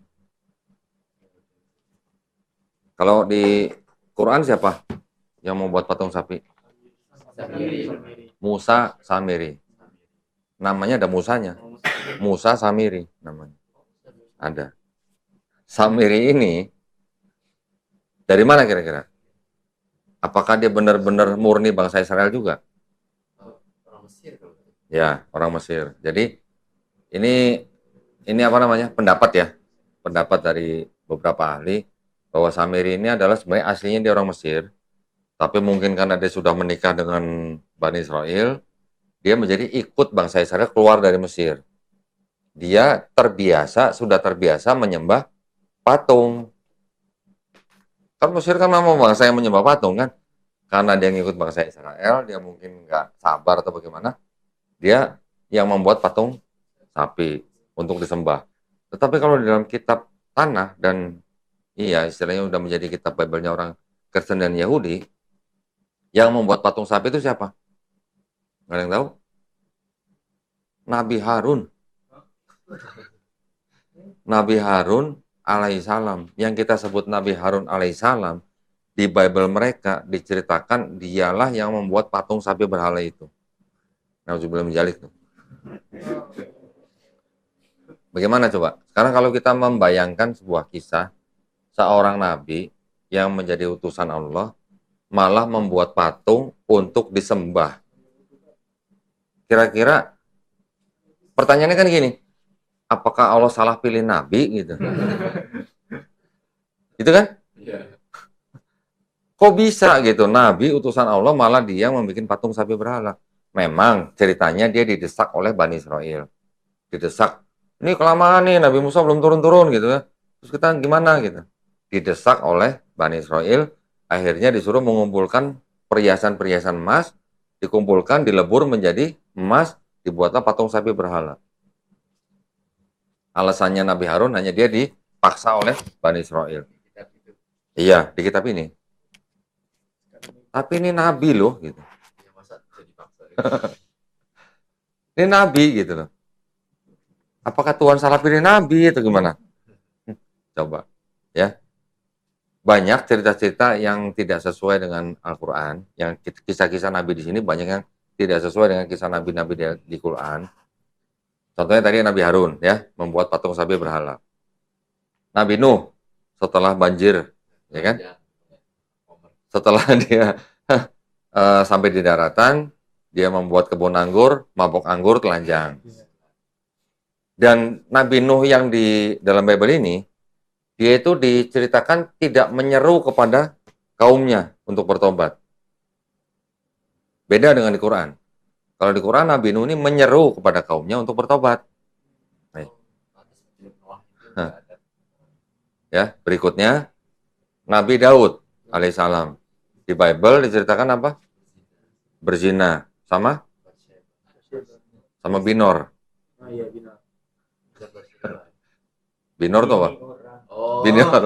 Kalau di Quran siapa yang membuat patung sapi? Musa Samiri. Namanya ada Musanya. Musa Samiri namanya. Ada. Samiri ini dari mana kira-kira? Apakah dia benar-benar murni bangsa Israel juga? Ya, orang Mesir. Jadi ini apa namanya? Pendapat ya. Pendapat dari beberapa ahli bahwa Samiri ini adalah sebenarnya aslinya dia orang Mesir. Tapi mungkin karena dia sudah menikah dengan Bani Israel, dia menjadi ikut bangsa Israel keluar dari Mesir. Dia sudah terbiasa menyembah patung. Kan Mesir kan memang bangsa yang menyembah patung kan. Karena dia ngikut bangsa Israel, dia mungkin nggak sabar atau bagaimana. Dia yang membuat patung sapi untuk disembah. Tetapi kalau di dalam kitab tanah dan iya istilahnya udah menjadi kitab Bible-nya orang Kristen dan Yahudi, yang membuat patung sapi itu siapa? Nggak ada yang tahu? Nabi Harun. Nabi Harun alaihissalam. Yang kita sebut Nabi Harun alaihissalam, di Bible mereka diceritakan dialah yang membuat patung sapi berhala itu. Nauzubillah min dzalik tuh. Bagaimana coba? Sekarang kalau kita membayangkan sebuah kisah seorang nabi yang menjadi utusan Allah malah membuat patung untuk disembah. Kira-kira pertanyaannya kan gini, apakah Allah salah pilih nabi gitu? Gitu kan? Kok bisa gitu nabi utusan Allah malah dia yang membuat patung sapi berhala? Memang ceritanya dia didesak oleh Bani Israel. Didesak. Ini kelamaan nih, Nabi Musa belum turun-turun gitu ya. Terus kita gimana gitu? Didesak oleh Bani Israel, akhirnya disuruh mengumpulkan perhiasan-perhiasan emas, dikumpulkan, dilebur menjadi emas, dibuatlah patung sapi berhala. Alasannya Nabi Harun hanya dia dipaksa oleh Bani Israel. Iya, di kitab ini. Tapi ini Nabi loh, gitu. Ini Nabi, gitu loh. Apakah Tuhan salah pilih Nabi atau gimana? Coba, ya. Banyak cerita-cerita yang tidak sesuai dengan Al-Quran. Yang kisah-kisah Nabi di sini banyak yang tidak sesuai dengan kisah Nabi-Nabi di Quran. Contohnya tadi Nabi Harun, ya, membuat patung sapi berhala. Nabi Nuh, setelah banjir, ya kan? Setelah dia sampai di daratan, dia membuat kebun anggur, mabok anggur, telanjang. Dan Nabi Nuh yang di dalam Bible ini, dia itu diceritakan tidak menyeru kepada kaumnya untuk bertobat. Beda dengan di Quran. Kalau di Quran, Nabi Nuh ini menyeru kepada kaumnya untuk bertobat. Nah. Ya, berikutnya, Nabi Daud alaihissalam. Di Bible diceritakan apa? Berzina. Sama Binor. Binor tuh apa? Binor.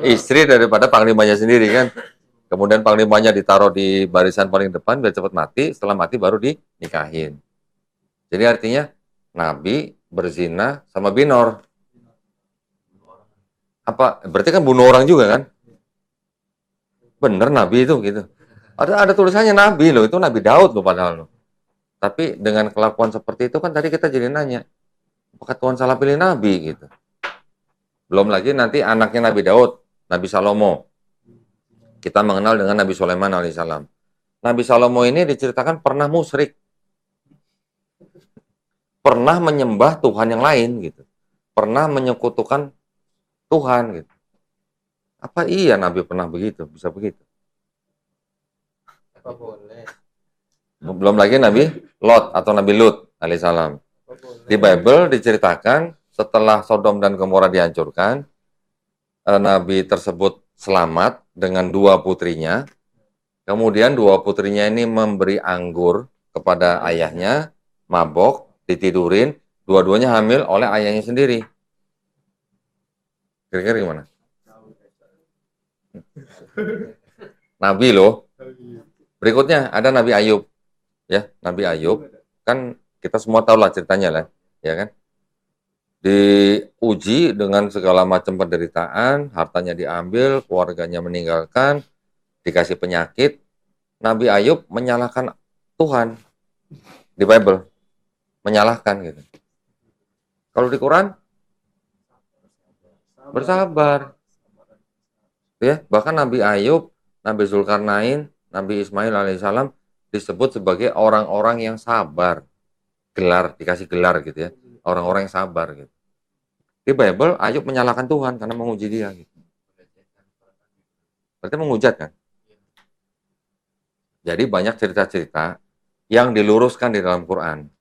Istri daripada panglimanya sendiri kan. Kemudian panglimanya ditaruh di barisan paling depan biar cepat mati, setelah mati baru dinikahin. Jadi artinya Nabi berzina sama Binor. Apa? Berarti kan bunuh orang juga kan? Bener Nabi itu gitu. Ada tulisannya Nabi loh, itu Nabi Daud loh padahal loh. Tapi dengan kelakuan seperti itu kan tadi kita jadi nanya, apakah Tuhan salah pilih Nabi gitu? Belum lagi nanti anaknya Nabi Daud, Nabi Salomo. Kita mengenal dengan Nabi Sulaiman alaihissalam. Nabi Salomo ini diceritakan pernah musyrik. Pernah menyembah Tuhan yang lain gitu. Pernah menyekutukan Tuhan gitu. Apa iya Nabi pernah begitu? Bisa begitu? Apa boleh? Belum lagi Nabi Lot atau Nabi Lut alaihissalam. Di Bible diceritakan setelah Sodom dan Gomora dihancurkan, Nabi tersebut selamat dengan dua putrinya. Kemudian dua putrinya ini memberi anggur kepada ayahnya, mabok, ditidurin, dua-duanya hamil oleh ayahnya sendiri. Kira-kira gimana? Nabi loh. Berikutnya ada Nabi Ayub. Ya, Nabi Ayub kan kita semua tahu lah ceritanya lah, ya kan? Diuji dengan segala macam penderitaan, hartanya diambil, keluarganya meninggalkan, dikasih penyakit. Nabi Ayub menyalahkan Tuhan di Bible, menyalahkan gitu. Kalau di Quran bersabar. Ya, bahkan Nabi Ayub, Nabi Zulkarnain, Nabi Ismail alaihissalam disebut sebagai orang-orang yang sabar. Gelar, dikasih gelar gitu ya. Orang-orang yang sabar gitu. Di Bible, Ayub menyalahkan Tuhan karena menguji dia gitu. Berarti menghujat kan? Jadi banyak cerita-cerita yang diluruskan di dalam Quran.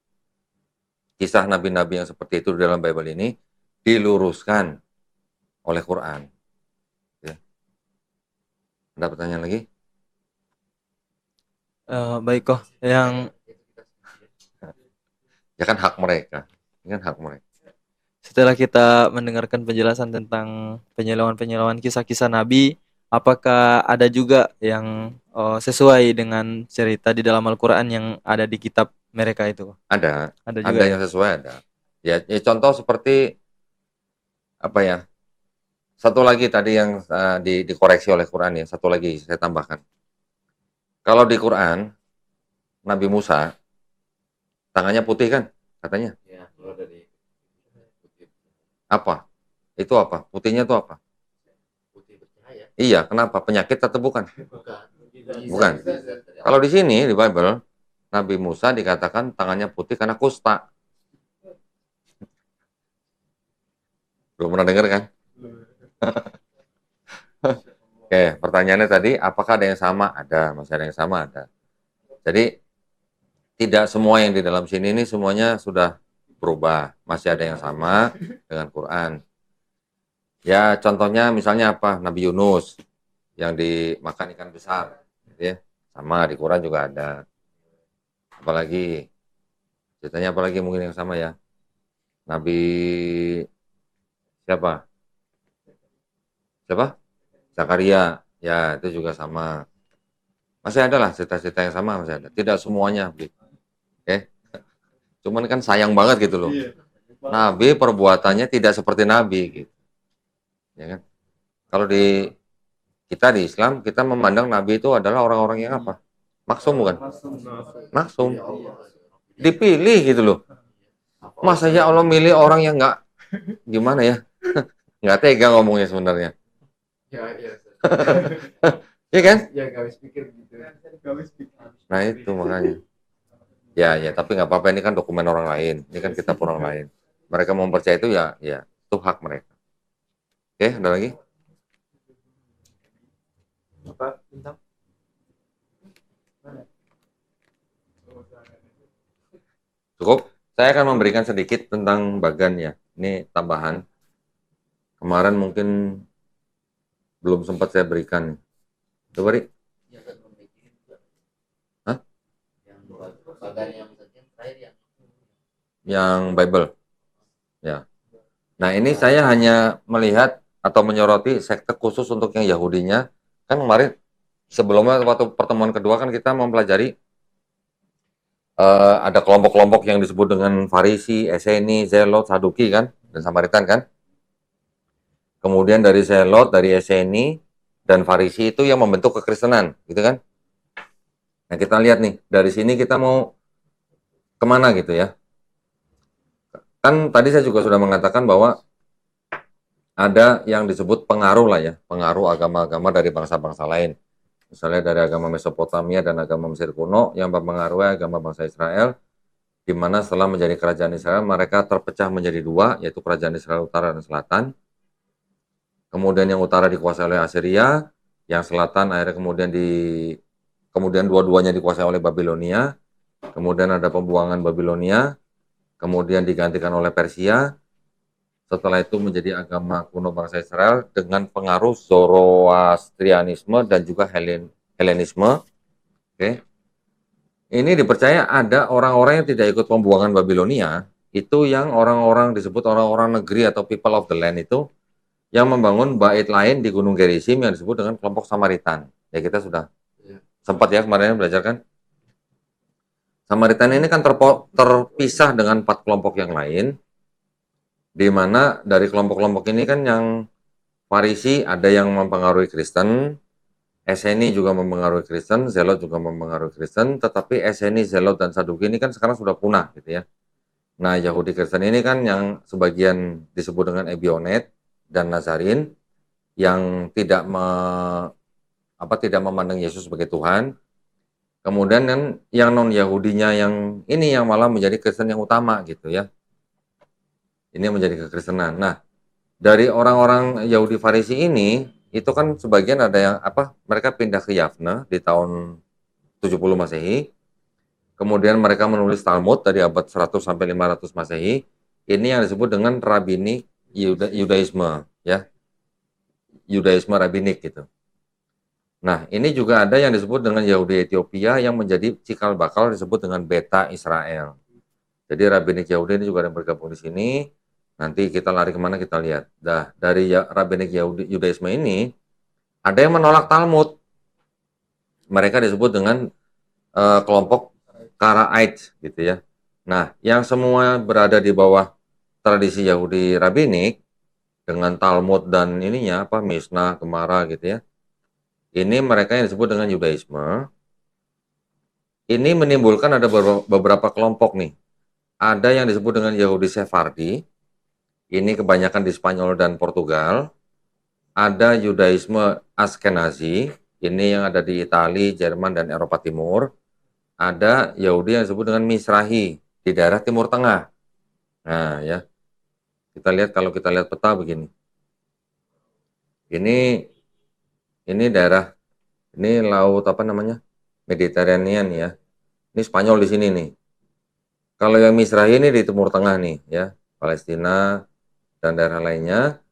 Kisah nabi-nabi yang seperti itu di dalam Bible ini diluruskan oleh Quran. Ya. Ada pertanyaan lagi? Baik kok, yang Ya kan hak mereka. Ini kan hak mereka. setelah kita mendengarkan penjelasan tentang penyeleweng-penyeleweng kisah-kisah Nabi, apakah ada juga yang sesuai dengan cerita di dalam Al-Quran yang ada di kitab mereka itu? Ada Ada juga ya? yang sesuai ada. Ya, contoh seperti apa ya? Satu lagi tadi yang dikoreksi oleh Quran ya. Satu lagi saya tambahkan. Kalau di Quran Nabi Musa tangannya putih kan katanya? Ya, kalau dari Apa? Itu apa? Putihnya itu apa? putih bercahaya. Iya, kenapa? Penyakit atau bukan? Bukan. Bisa. Kalau di sini di Bible Nabi Musa dikatakan tangannya putih karena kusta. Belum pernah dengar kan? Oke, pertanyaannya tadi, apakah ada yang sama? Ada, masih ada yang sama, ada. Jadi, tidak semua yang di dalam sini ini semuanya sudah berubah. Masih ada yang sama dengan Quran. Ya, contohnya misalnya apa? Nabi Yunus yang dimakan ikan besar. Gitu ya. Sama, di Quran juga ada. Apalagi Ceritanya apalagi mungkin yang sama ya. Nabi siapa? Siapa? Zakaria. Ya, itu juga sama. Masih ada lah cerita-cerita yang sama masih ada. Tidak semuanya, Bli. Oke. Cuman kan sayang banget gitu loh. Nabi perbuatannya tidak seperti Nabi gitu. Ya kan? Kalau di kita di Islam, kita memandang Nabi itu adalah orang-orang yang apa? Maksum bukan? Maksum. Dipilih gitu loh. Masa ya Allah milih orang yang nggak gimana ya? Nggak tega ngomongnya sebenarnya. Iya kan? Nah itu makanya. Ya, ya, tapi nggak apa-apa, ini kan dokumen orang lain. Ini kan kitab orang lain. Mereka mau percaya itu ya, ya, itu hak mereka. Oke, ada lagi? Apa? Bintang? Cukup. Saya akan memberikan sedikit tentang Bagan ya. Ini tambahan. Kemarin mungkin belum sempat saya berikan. Coba, Ri. Hah? Yang Bible. Ya. Nah, ini saya hanya melihat atau menyoroti sekte khusus untuk yang Yahudinya. Kan kemarin sebelumnya waktu pertemuan kedua kan kita mempelajari ada kelompok-kelompok yang disebut dengan Farisi, Eseni, Zelot, Saduki kan, dan Samaritan kan. Kemudian dari Zelot, dari Eseni, dan Farisi itu yang membentuk kekristenan, gitu kan. Nah kita lihat nih, dari sini kita mau kemana gitu ya. Kan tadi saya juga sudah mengatakan bahwa ada yang disebut pengaruh lah ya, pengaruh agama-agama dari bangsa-bangsa lain. Misalnya dari agama Mesopotamia dan agama Mesir kuno yang mempengaruhi agama bangsa Israel, di mana setelah menjadi kerajaan Israel mereka terpecah menjadi dua, yaitu kerajaan Israel Utara dan Selatan. Kemudian yang utara dikuasai oleh Assyria, yang selatan akhirnya kemudian dua-duanya dikuasai oleh Babilonia. Kemudian ada pembuangan Babilonia, kemudian digantikan oleh Persia. Setelah itu menjadi agama kuno bangsa Israel dengan pengaruh Zoroastrianisme dan juga Helenisme. Oke. Ini dipercaya ada orang-orang yang tidak ikut pembuangan Babilonia, itu yang orang-orang disebut orang-orang negeri atau people of the land itu yang membangun bait lain di Gunung Gerizim yang disebut dengan kelompok Samaritan. Ya kita sudah sempat ya kemarin belajar kan. Samaritan ini kan terpisah dengan 4 kelompok yang lain, di mana dari kelompok-kelompok ini kan yang Farisi ada yang mempengaruhi Kristen, Eseni juga mempengaruhi Kristen, Zelot juga mempengaruhi Kristen, tetapi Eseni, Zelot, dan Saduki ini kan sekarang sudah punah gitu ya. Nah Yahudi Kristen ini kan yang sebagian disebut dengan Ebionet dan Nazarin yang tidak memandang Yesus sebagai Tuhan. Kemudian kan yang non Yahudinya yang ini yang malah menjadi Kristen yang utama gitu ya. Ini menjadi kekristenan. Nah, dari orang-orang Yahudi Farisi ini itu kan sebagian ada yang mereka pindah ke Yavne di tahun 70 Masehi. Kemudian mereka menulis Talmud dari abad 100 sampai 500 Masehi. Ini yang disebut dengan Rabbinik Yudaisme ya. Yudaisme Rabbinik gitu. Nah, ini juga ada yang disebut dengan Yahudi Ethiopia yang menjadi cikal bakal disebut dengan Beta Israel. Jadi Rabbinik Yahudi ini juga ada yang bergabung di sini. Nanti kita lari kemana kita lihat. Dari Rabbinik Yudaisme ini ada yang menolak Talmud. Mereka disebut dengan kelompok Karaite gitu ya. Nah, yang semua berada di bawah tradisi Yahudi Rabbinik dengan Talmud dan ininya Mishnah, Gemara gitu ya. Ini mereka yang disebut dengan Yudaisme. Ini menimbulkan ada beberapa kelompok nih. Ada yang disebut dengan Yahudi Sephardi. Ini kebanyakan di Spanyol dan Portugal. Ada Yudaisme Askenazi. Ini yang ada di Italia, Jerman, dan Eropa Timur. Ada Yahudi yang disebut dengan Misrahi di daerah Timur Tengah. Nah ya, kalau kita lihat peta begini. Ini daerah, ini laut Mediterranean ya. Ini Spanyol di sini nih. Kalau yang Misrahi ini di Timur Tengah nih ya, Palestina dan daerah lainnya.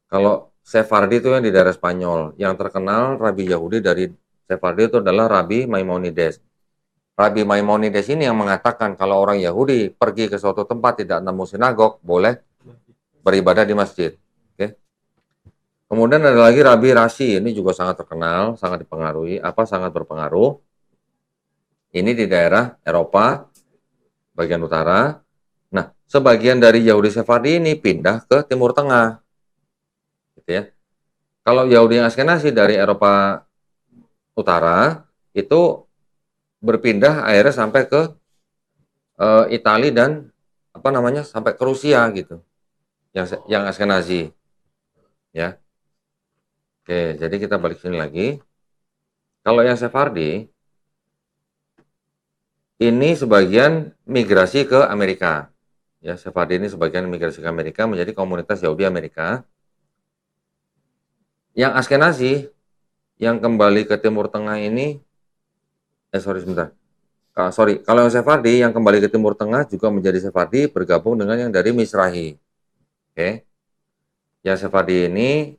Kalau Sephardi itu yang di daerah Spanyol. Yang terkenal Rabi Yahudi dari Sephardi itu adalah Rabi Maimonides. Rabbi Maimonides ini yang mengatakan kalau orang Yahudi pergi ke suatu tempat tidak nemu sinagog, boleh beribadah di masjid. Oke. Kemudian ada lagi Rabbi Rashi, ini juga sangat terkenal, sangat dipengaruhi, sangat berpengaruh. Ini di daerah Eropa bagian utara. Nah, sebagian dari Yahudi Sephardi ini pindah ke Timur Tengah. Gitu ya. Kalau Yahudi yang Askenazi dari Eropa Utara itu berpindah akhirnya sampai ke Italia dan sampai ke Rusia gitu. Yang Askenazi. Ya. Oke, jadi kita balik sini lagi. Kalau yang Sephardi ini sebagian migrasi ke Amerika. Ya, Sephardi ini sebagian migrasi ke Amerika menjadi komunitas Yahudi Amerika. Yang Askenazi yang kembali ke Timur Tengah ini kalau yang Sephardi yang kembali ke Timur Tengah juga menjadi Sephardi bergabung dengan yang dari Mizrahi. Oke. Yang Sephardi ini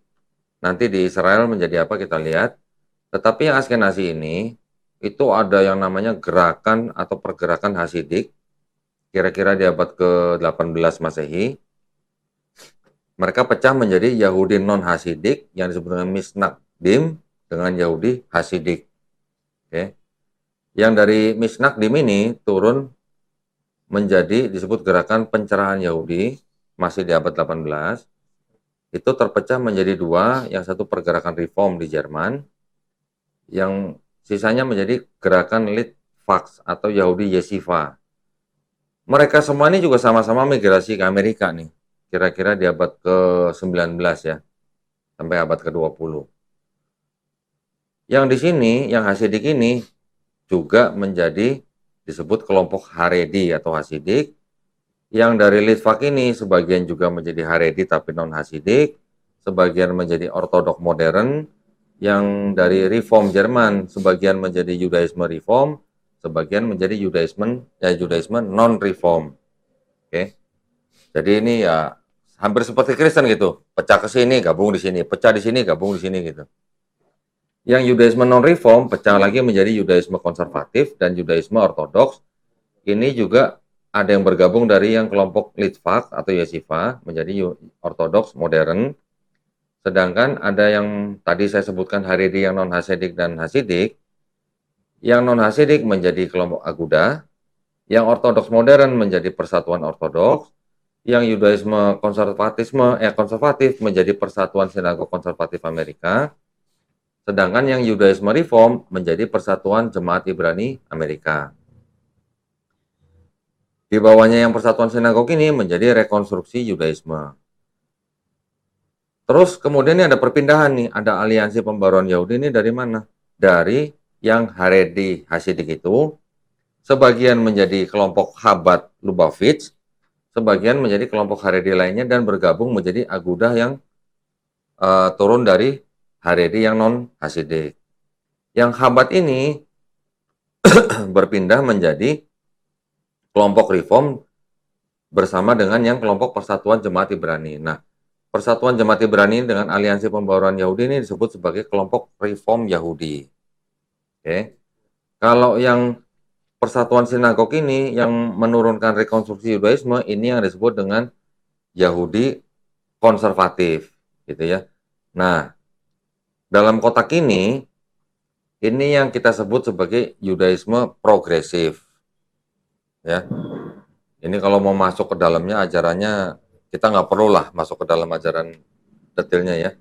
nanti di Israel menjadi apa kita lihat. Tetapi yang Askenazi ini itu ada yang namanya gerakan atau pergerakan Hasidik kira-kira di abad ke-18 Masehi. Mereka pecah menjadi Yahudi non-Hasidik yang disebut dengan Misnagdim dengan Yahudi Hasidik. Oke. Yang dari Misnagdim ini turun menjadi disebut gerakan pencerahan Yahudi masih di abad 18. Itu terpecah menjadi dua, yang satu pergerakan reform di Jerman, yang sisanya menjadi gerakan Litvax atau Yahudi Yeshiva. Mereka semua ini juga sama-sama migrasi ke Amerika nih, kira-kira di abad ke-19 ya, sampai abad ke-20. Yang di sini, yang Hasidik ini juga menjadi disebut kelompok Haredi atau Hasidik. Yang dari Litvak ini sebagian juga menjadi Haredi tapi non-Hasidik, sebagian menjadi Ortodok modern, yang dari Reform Jerman sebagian menjadi Yudaisme Reform, sebagian menjadi Yudaisme non-Reform. Oke. Jadi ini ya hampir seperti Kristen gitu, pecah ke sini, gabung di sini, pecah di sini, gabung di sini gitu. Yang Yudaisme non-Reform pecah lagi menjadi Yudaisme konservatif dan Yudaisme ortodoks. Ini juga ada yang bergabung dari yang kelompok Litvak atau Yeshiva menjadi ortodoks modern. Sedangkan ada yang tadi saya sebutkan Haredi yang non-Hasidik dan Hasidik. Yang non-Hasidik menjadi kelompok Aguda. Yang ortodoks modern menjadi Persatuan Ortodoks. Yang Yudaisme konservatif menjadi Persatuan Sinagog Konservatif Amerika. Sedangkan yang Yudaisme Reform menjadi Persatuan Jemaat Ibrani Amerika. Di bawahnya yang Persatuan Sinagog ini menjadi Rekonstruksi Yudaisme. Terus kemudian ini ada perpindahan nih, ada aliansi pembaruan Yahudi ini dari mana? Dari yang Haredi Hasidik itu, sebagian menjadi kelompok Chabad Lubavitch, sebagian menjadi kelompok Haredi lainnya dan bergabung menjadi Agudah yang turun dari Haredi yang non-Hasidik. Yang Chabad ini berpindah menjadi kelompok Reform bersama dengan yang kelompok Persatuan Jemaat Ibrani. Nah, Persatuan Jemaat Ibrani dengan aliansi pembaruan Yahudi ini disebut sebagai kelompok Reform Yahudi. Oke. Kalau yang Persatuan Sinagog ini yang menurunkan rekonstruksi Yudaisme ini yang disebut dengan Yahudi konservatif, gitu ya. Nah, dalam kotak ini yang kita sebut sebagai Yudaisme progresif. Ya, ini kalau mau masuk ke dalamnya ajarannya kita nggak perlu lah masuk ke dalam ajaran detailnya ya.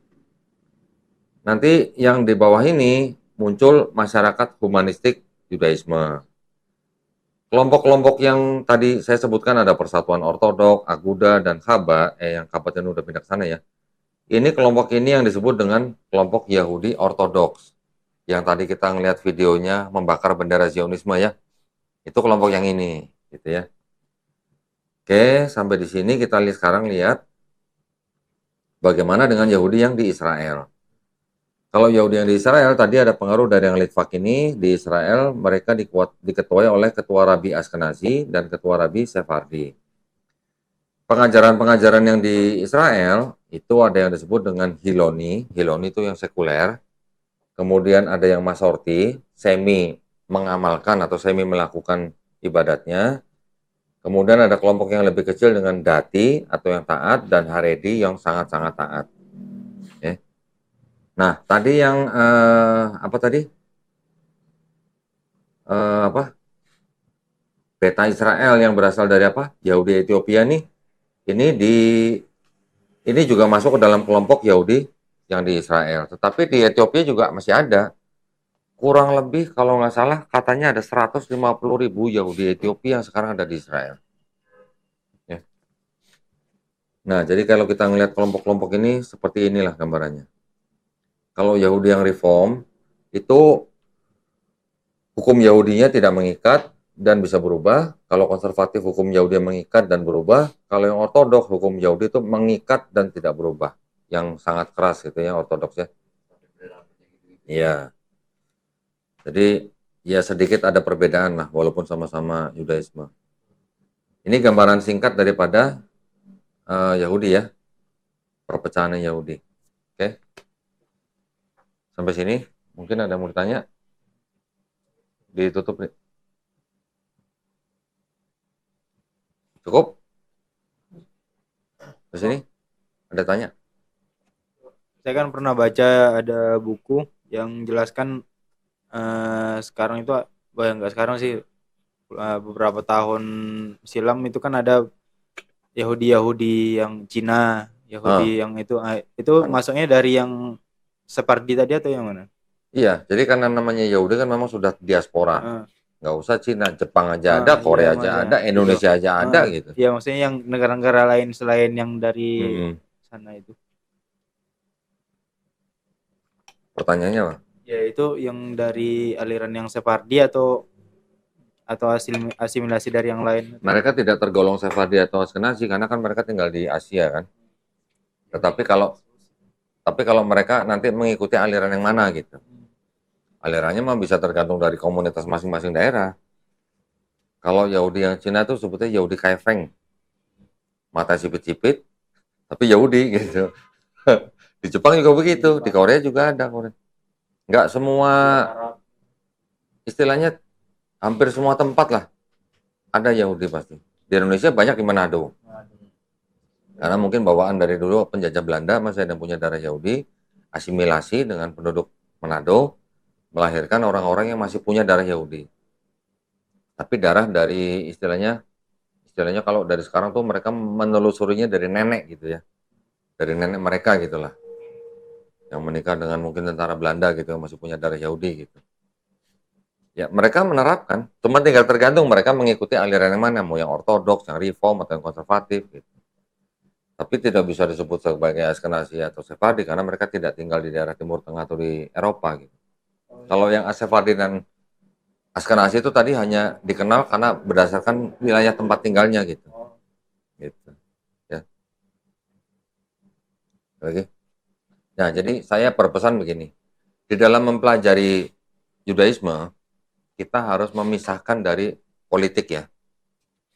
Nanti yang di bawah ini muncul masyarakat humanistik Yudaisme. Kelompok-kelompok yang tadi saya sebutkan ada Persatuan Ortodok, Aguda dan Chabad, yang Chabad yang udah pindah ke sana ya. Ini kelompok ini yang disebut dengan kelompok Yahudi Ortodoks. Yang tadi kita ngelihat videonya membakar bendera Zionisme ya. Itu kelompok yang ini. Gitu ya. Oke, sampai di sini kita sekarang lihat bagaimana dengan Yahudi yang di Israel. Kalau Yahudi yang di Israel tadi ada pengaruh dari yang Litvak ini. Di Israel mereka diketuai oleh ketua Rabi Askenazi dan ketua Rabi Sephardi. Pengajaran-pengajaran yang di Israel itu ada yang disebut dengan Hiloni. Hiloni itu yang sekuler. Kemudian ada yang Masorti, semi mengamalkan atau semi melakukan ibadatnya. Kemudian ada kelompok yang lebih kecil dengan dati atau yang taat, dan haredi yang sangat-sangat taat. Ya. Nah, tadi yang apa tadi? Apa? Beta Israel yang berasal dari apa? Yahudi Ethiopia nih. Ini juga masuk ke dalam kelompok Yahudi yang di Israel. Tetapi di Ethiopia juga masih ada. Kurang lebih kalau nggak salah katanya ada 150.000 Yahudi Ethiopia yang sekarang ada di Israel. Ya. Nah, jadi kalau kita ngelihat kelompok-kelompok ini seperti inilah gambarannya. Kalau Yahudi yang reform itu hukum Yahudinya tidak mengikat dan bisa berubah. Kalau konservatif hukum Yahudi yang mengikat dan berubah. Kalau yang ortodoks hukum Yahudi itu mengikat dan tidak berubah. Yang sangat keras gitu ya ortodoks ya. Iya. Jadi ya sedikit ada perbedaan lah walaupun sama-sama Yudaisme. Ini gambaran singkat daripada Yahudi ya. Perpecahan Yahudi. Oke. Sampai sini mungkin ada yang mau ditanya. Ditutup nih. Cukup? Di sini ada tanya? Saya kan pernah baca ada buku yang jelaskan sekarang itu, nggak sekarang sih, beberapa tahun silam itu kan ada Yahudi yang Cina, Yahudi yang itu masuknya dari yang Separdi tadi atau yang mana? Iya, jadi karena namanya Yahudi kan memang sudah diaspora. Nggak usah Cina, Jepang aja ada, Iya, Korea aja maksudnya ada, Indonesia aja ada gitu. Iya, maksudnya yang negara-negara lain selain yang dari sana itu. Pertanyaannya apa? Ya itu yang dari aliran yang Separdi atau asimilasi dari yang lain. Mereka tidak tergolong Sephardi atau Askenazi karena kan mereka tinggal di Asia kan. Tetapi kalau mereka nanti mengikuti aliran yang mana gitu. Alirannya mah bisa tergantung dari komunitas masing-masing daerah. Kalau Yahudi yang Cina itu sebutnya Yahudi Kaifeng. Mata sipit-sipit, tapi Yahudi gitu. Di Jepang juga begitu, di Korea juga ada. Nggak semua, istilahnya hampir semua tempat lah ada Yahudi pasti. Di Indonesia banyak di Manado. Karena mungkin bawaan dari dulu penjajah Belanda masih ada yang punya darah Yahudi, asimilasi dengan penduduk Manado, melahirkan orang-orang yang masih punya darah Yahudi. Tapi darah dari istilahnya kalau dari sekarang tuh mereka menelusurinya dari nenek gitu ya. Dari nenek mereka gitulah. Yang menikah dengan mungkin tentara Belanda gitu yang masih punya darah Yahudi gitu. Ya, mereka menerapkan, cuma tinggal tergantung mereka mengikuti aliran yang mana, mau yang ortodoks, yang reform atau yang konservatif gitu. Tapi tidak bisa disebut sebagai Askenazi atau Sephardi karena mereka tidak tinggal di daerah Timur Tengah atau di Eropa gitu. Kalau yang Sephardi dan Askenazi itu tadi hanya dikenal karena berdasarkan wilayah tempat tinggalnya gitu. Gitu. Ya. Oke. Nah, jadi saya berpesan begini. Di dalam mempelajari Yudaisme, kita harus memisahkan dari politik ya.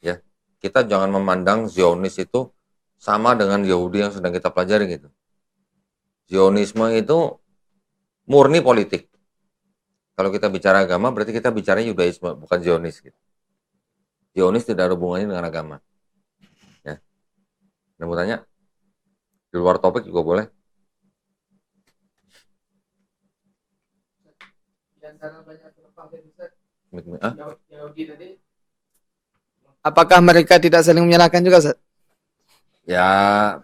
Ya. Kita jangan memandang Zionis itu sama dengan Yahudi yang sedang kita pelajari gitu. Zionisme itu murni politik. Kalau kita bicara agama berarti kita bicara Yudaisme, bukan Zionis gitu. Zionis tidak ada hubungannya dengan agama. Ya. Ada mau tanya? Di luar topik juga boleh. Apakah mereka tidak saling menyalahkan juga, Ustaz? Ya,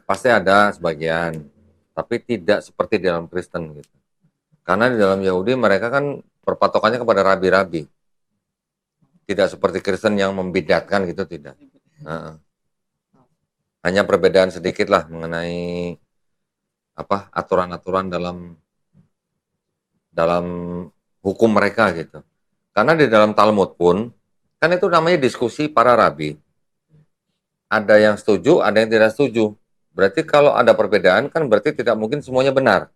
pasti ada sebagian. Tapi tidak seperti di dalam Kristen gitu. Karena di dalam Yahudi mereka kan perpatokannya kepada rabi-rabi. Tidak seperti Kristen yang membidatkan gitu, tidak. Hanya perbedaan sedikit lah mengenai apa aturan-aturan dalam hukum mereka gitu. Karena di dalam Talmud pun kan itu namanya diskusi para rabi. Ada yang setuju, ada yang tidak setuju. Berarti kalau ada perbedaan kan berarti tidak mungkin semuanya benar.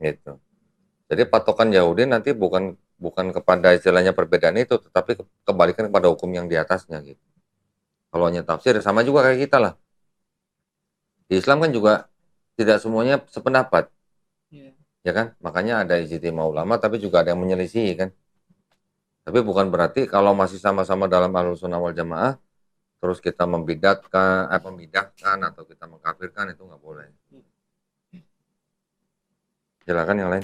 Gitu. Jadi patokan Yahudi nanti bukan kepada istilahnya perbedaan itu, tetapi kebalikan kepada hukum yang di atasnya gitu. Kalau hanya tafsir sama juga kayak kita lah. Di Islam kan juga tidak semuanya sependapat. Ya kan? Makanya ada ijtima ulama tapi juga ada yang menyelisih kan. Tapi bukan berarti kalau masih sama-sama dalam Ahlus Sunnah wal Jamaah, terus kita memidahkan atau kita mengkafirkan, itu nggak boleh. Silakan yang lain.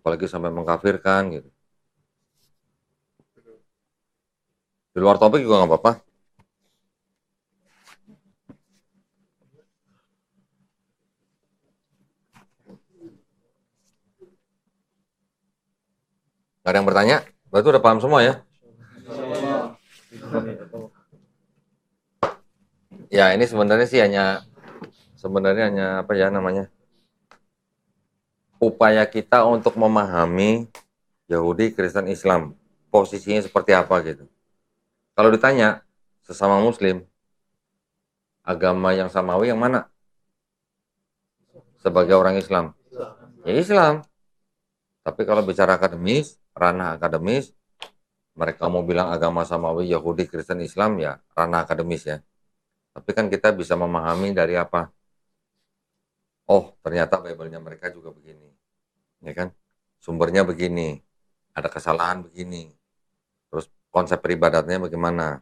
Apalagi sampai mengkafirkan gitu. Di luar topik juga nggak apa-apa. Nggak ada yang bertanya? Berarti udah paham semua ya? Ya ini sebenarnya sih hanya apa ya namanya, upaya kita untuk memahami Yahudi, Kristen, Islam, posisinya seperti apa gitu. Kalau ditanya sesama Muslim, agama yang samawi yang mana? Sebagai orang Islam, ya Islam. Tapi kalau bicara akademis, ranah akademis, mereka mau bilang agama samawi, Yahudi, Kristen, Islam, ya ranah akademis ya. Tapi kan kita bisa memahami dari apa? Oh, ternyata Bible-nya mereka juga begini. Ya kan? Sumbernya begini. Ada kesalahan begini. Terus konsep peribadatnya bagaimana?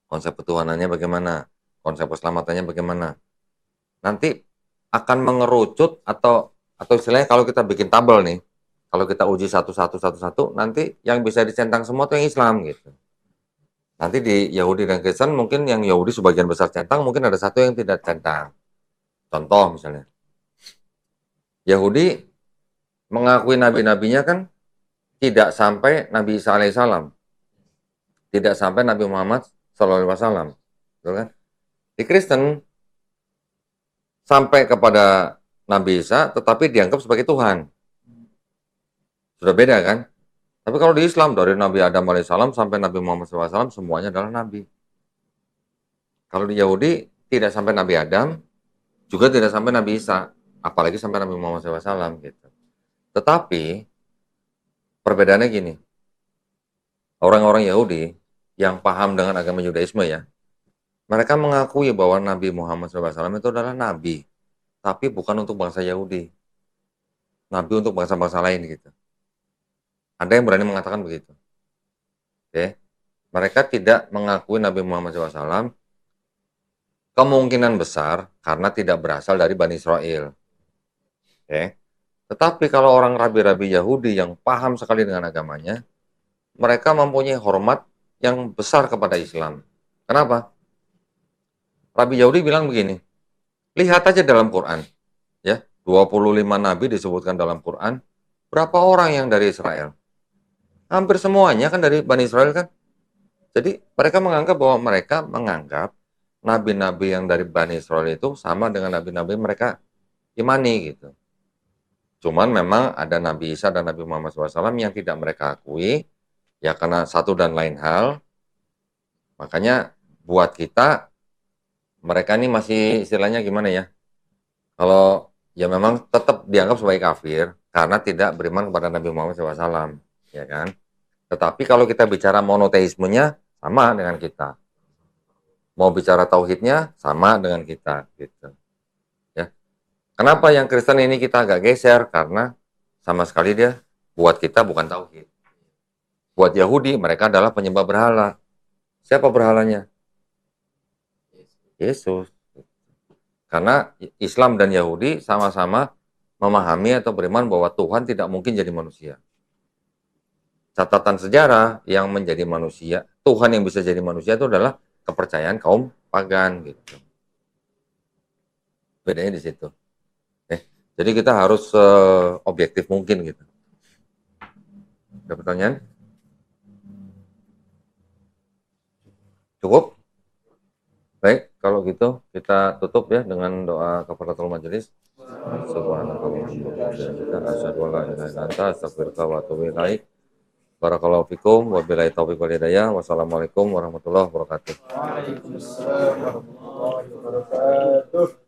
Konsep ketuhanannya bagaimana? Konsep keselamatannya bagaimana? Nanti akan mengerucut atau istilahnya kalau kita bikin tabel nih, kalau kita uji satu, nanti yang bisa dicentang semua itu yang Islam gitu. Nanti di Yahudi dan Kristen mungkin yang Yahudi sebagian besar centang, mungkin ada satu yang tidak centang. Contoh misalnya, Yahudi mengakui nabi-nabinya kan tidak sampai Nabi Isa alaihissalam, tidak sampai Nabi Muhammad sallallahu alaihi wasallam, betul kan? Di Kristen sampai kepada Nabi Isa, tetapi dianggap sebagai Tuhan. Sudah beda kan? Tapi kalau di Islam dari Nabi Adam alaihissalam sampai Nabi Muhammad SAW semuanya adalah Nabi. Kalau di Yahudi tidak sampai Nabi Adam, juga tidak sampai Nabi Isa, apalagi sampai Nabi Muhammad SAW gitu. Tetapi perbedaannya gini, orang-orang Yahudi yang paham dengan agama Yudaisme ya, mereka mengakui bahwa Nabi Muhammad SAW itu adalah Nabi, tapi bukan untuk bangsa Yahudi, Nabi untuk bangsa-bangsa lain gitu. Ada yang berani mengatakan begitu. Oke. Mereka tidak mengakui Nabi Muhammad SAW, kemungkinan besar karena tidak berasal dari Bani Israel. Oke. Tetapi kalau orang rabi-rabi Yahudi yang paham sekali dengan agamanya, mereka mempunyai hormat yang besar kepada Islam. Kenapa? Rabi Yahudi bilang begini, lihat aja dalam Quran, ya, 25 nabi disebutkan dalam Quran, berapa orang yang dari Israel? Hampir semuanya kan dari Bani Israel kan. Jadi mereka menganggap nabi-nabi yang dari Bani Israel itu sama dengan nabi-nabi mereka imani gitu. Cuman memang ada Nabi Isa dan Nabi Muhammad SAW yang tidak mereka akui, ya karena satu dan lain hal. Makanya buat kita, mereka ini masih istilahnya gimana ya? Kalau ya memang tetap dianggap sebagai kafir karena tidak beriman kepada Nabi Muhammad SAW. Ya kan? Tetapi kalau kita bicara monoteismenya sama dengan kita. Mau bicara tauhidnya sama dengan kita gitu. Ya. Kenapa yang Kristen ini kita agak geser? Karena sama sekali dia buat kita bukan tauhid. Buat Yahudi mereka adalah penyembah berhala. Siapa berhalanya? Yesus. Karena Islam dan Yahudi sama-sama memahami atau beriman bahwa Tuhan tidak mungkin jadi manusia. Catatan sejarah yang menjadi manusia, Tuhan yang bisa jadi manusia itu adalah kepercayaan kaum pagan gitu. Bedanya di situ. Jadi kita harus objektif mungkin gitu. Ada pertanyaan? Cukup? Baik, kalau gitu kita tutup ya dengan doa kafaratul majelis. Subhanallah, asyhadu an la ilaha illa anta, astaghfiruka wa atubu ilaik. Barakallahu fikum, wabillahi taufiq wal hidayah. Wassalamualaikum warahmatullahi wabarakatuh. Waalaikumsalam warahmatullahi wabarakatuh.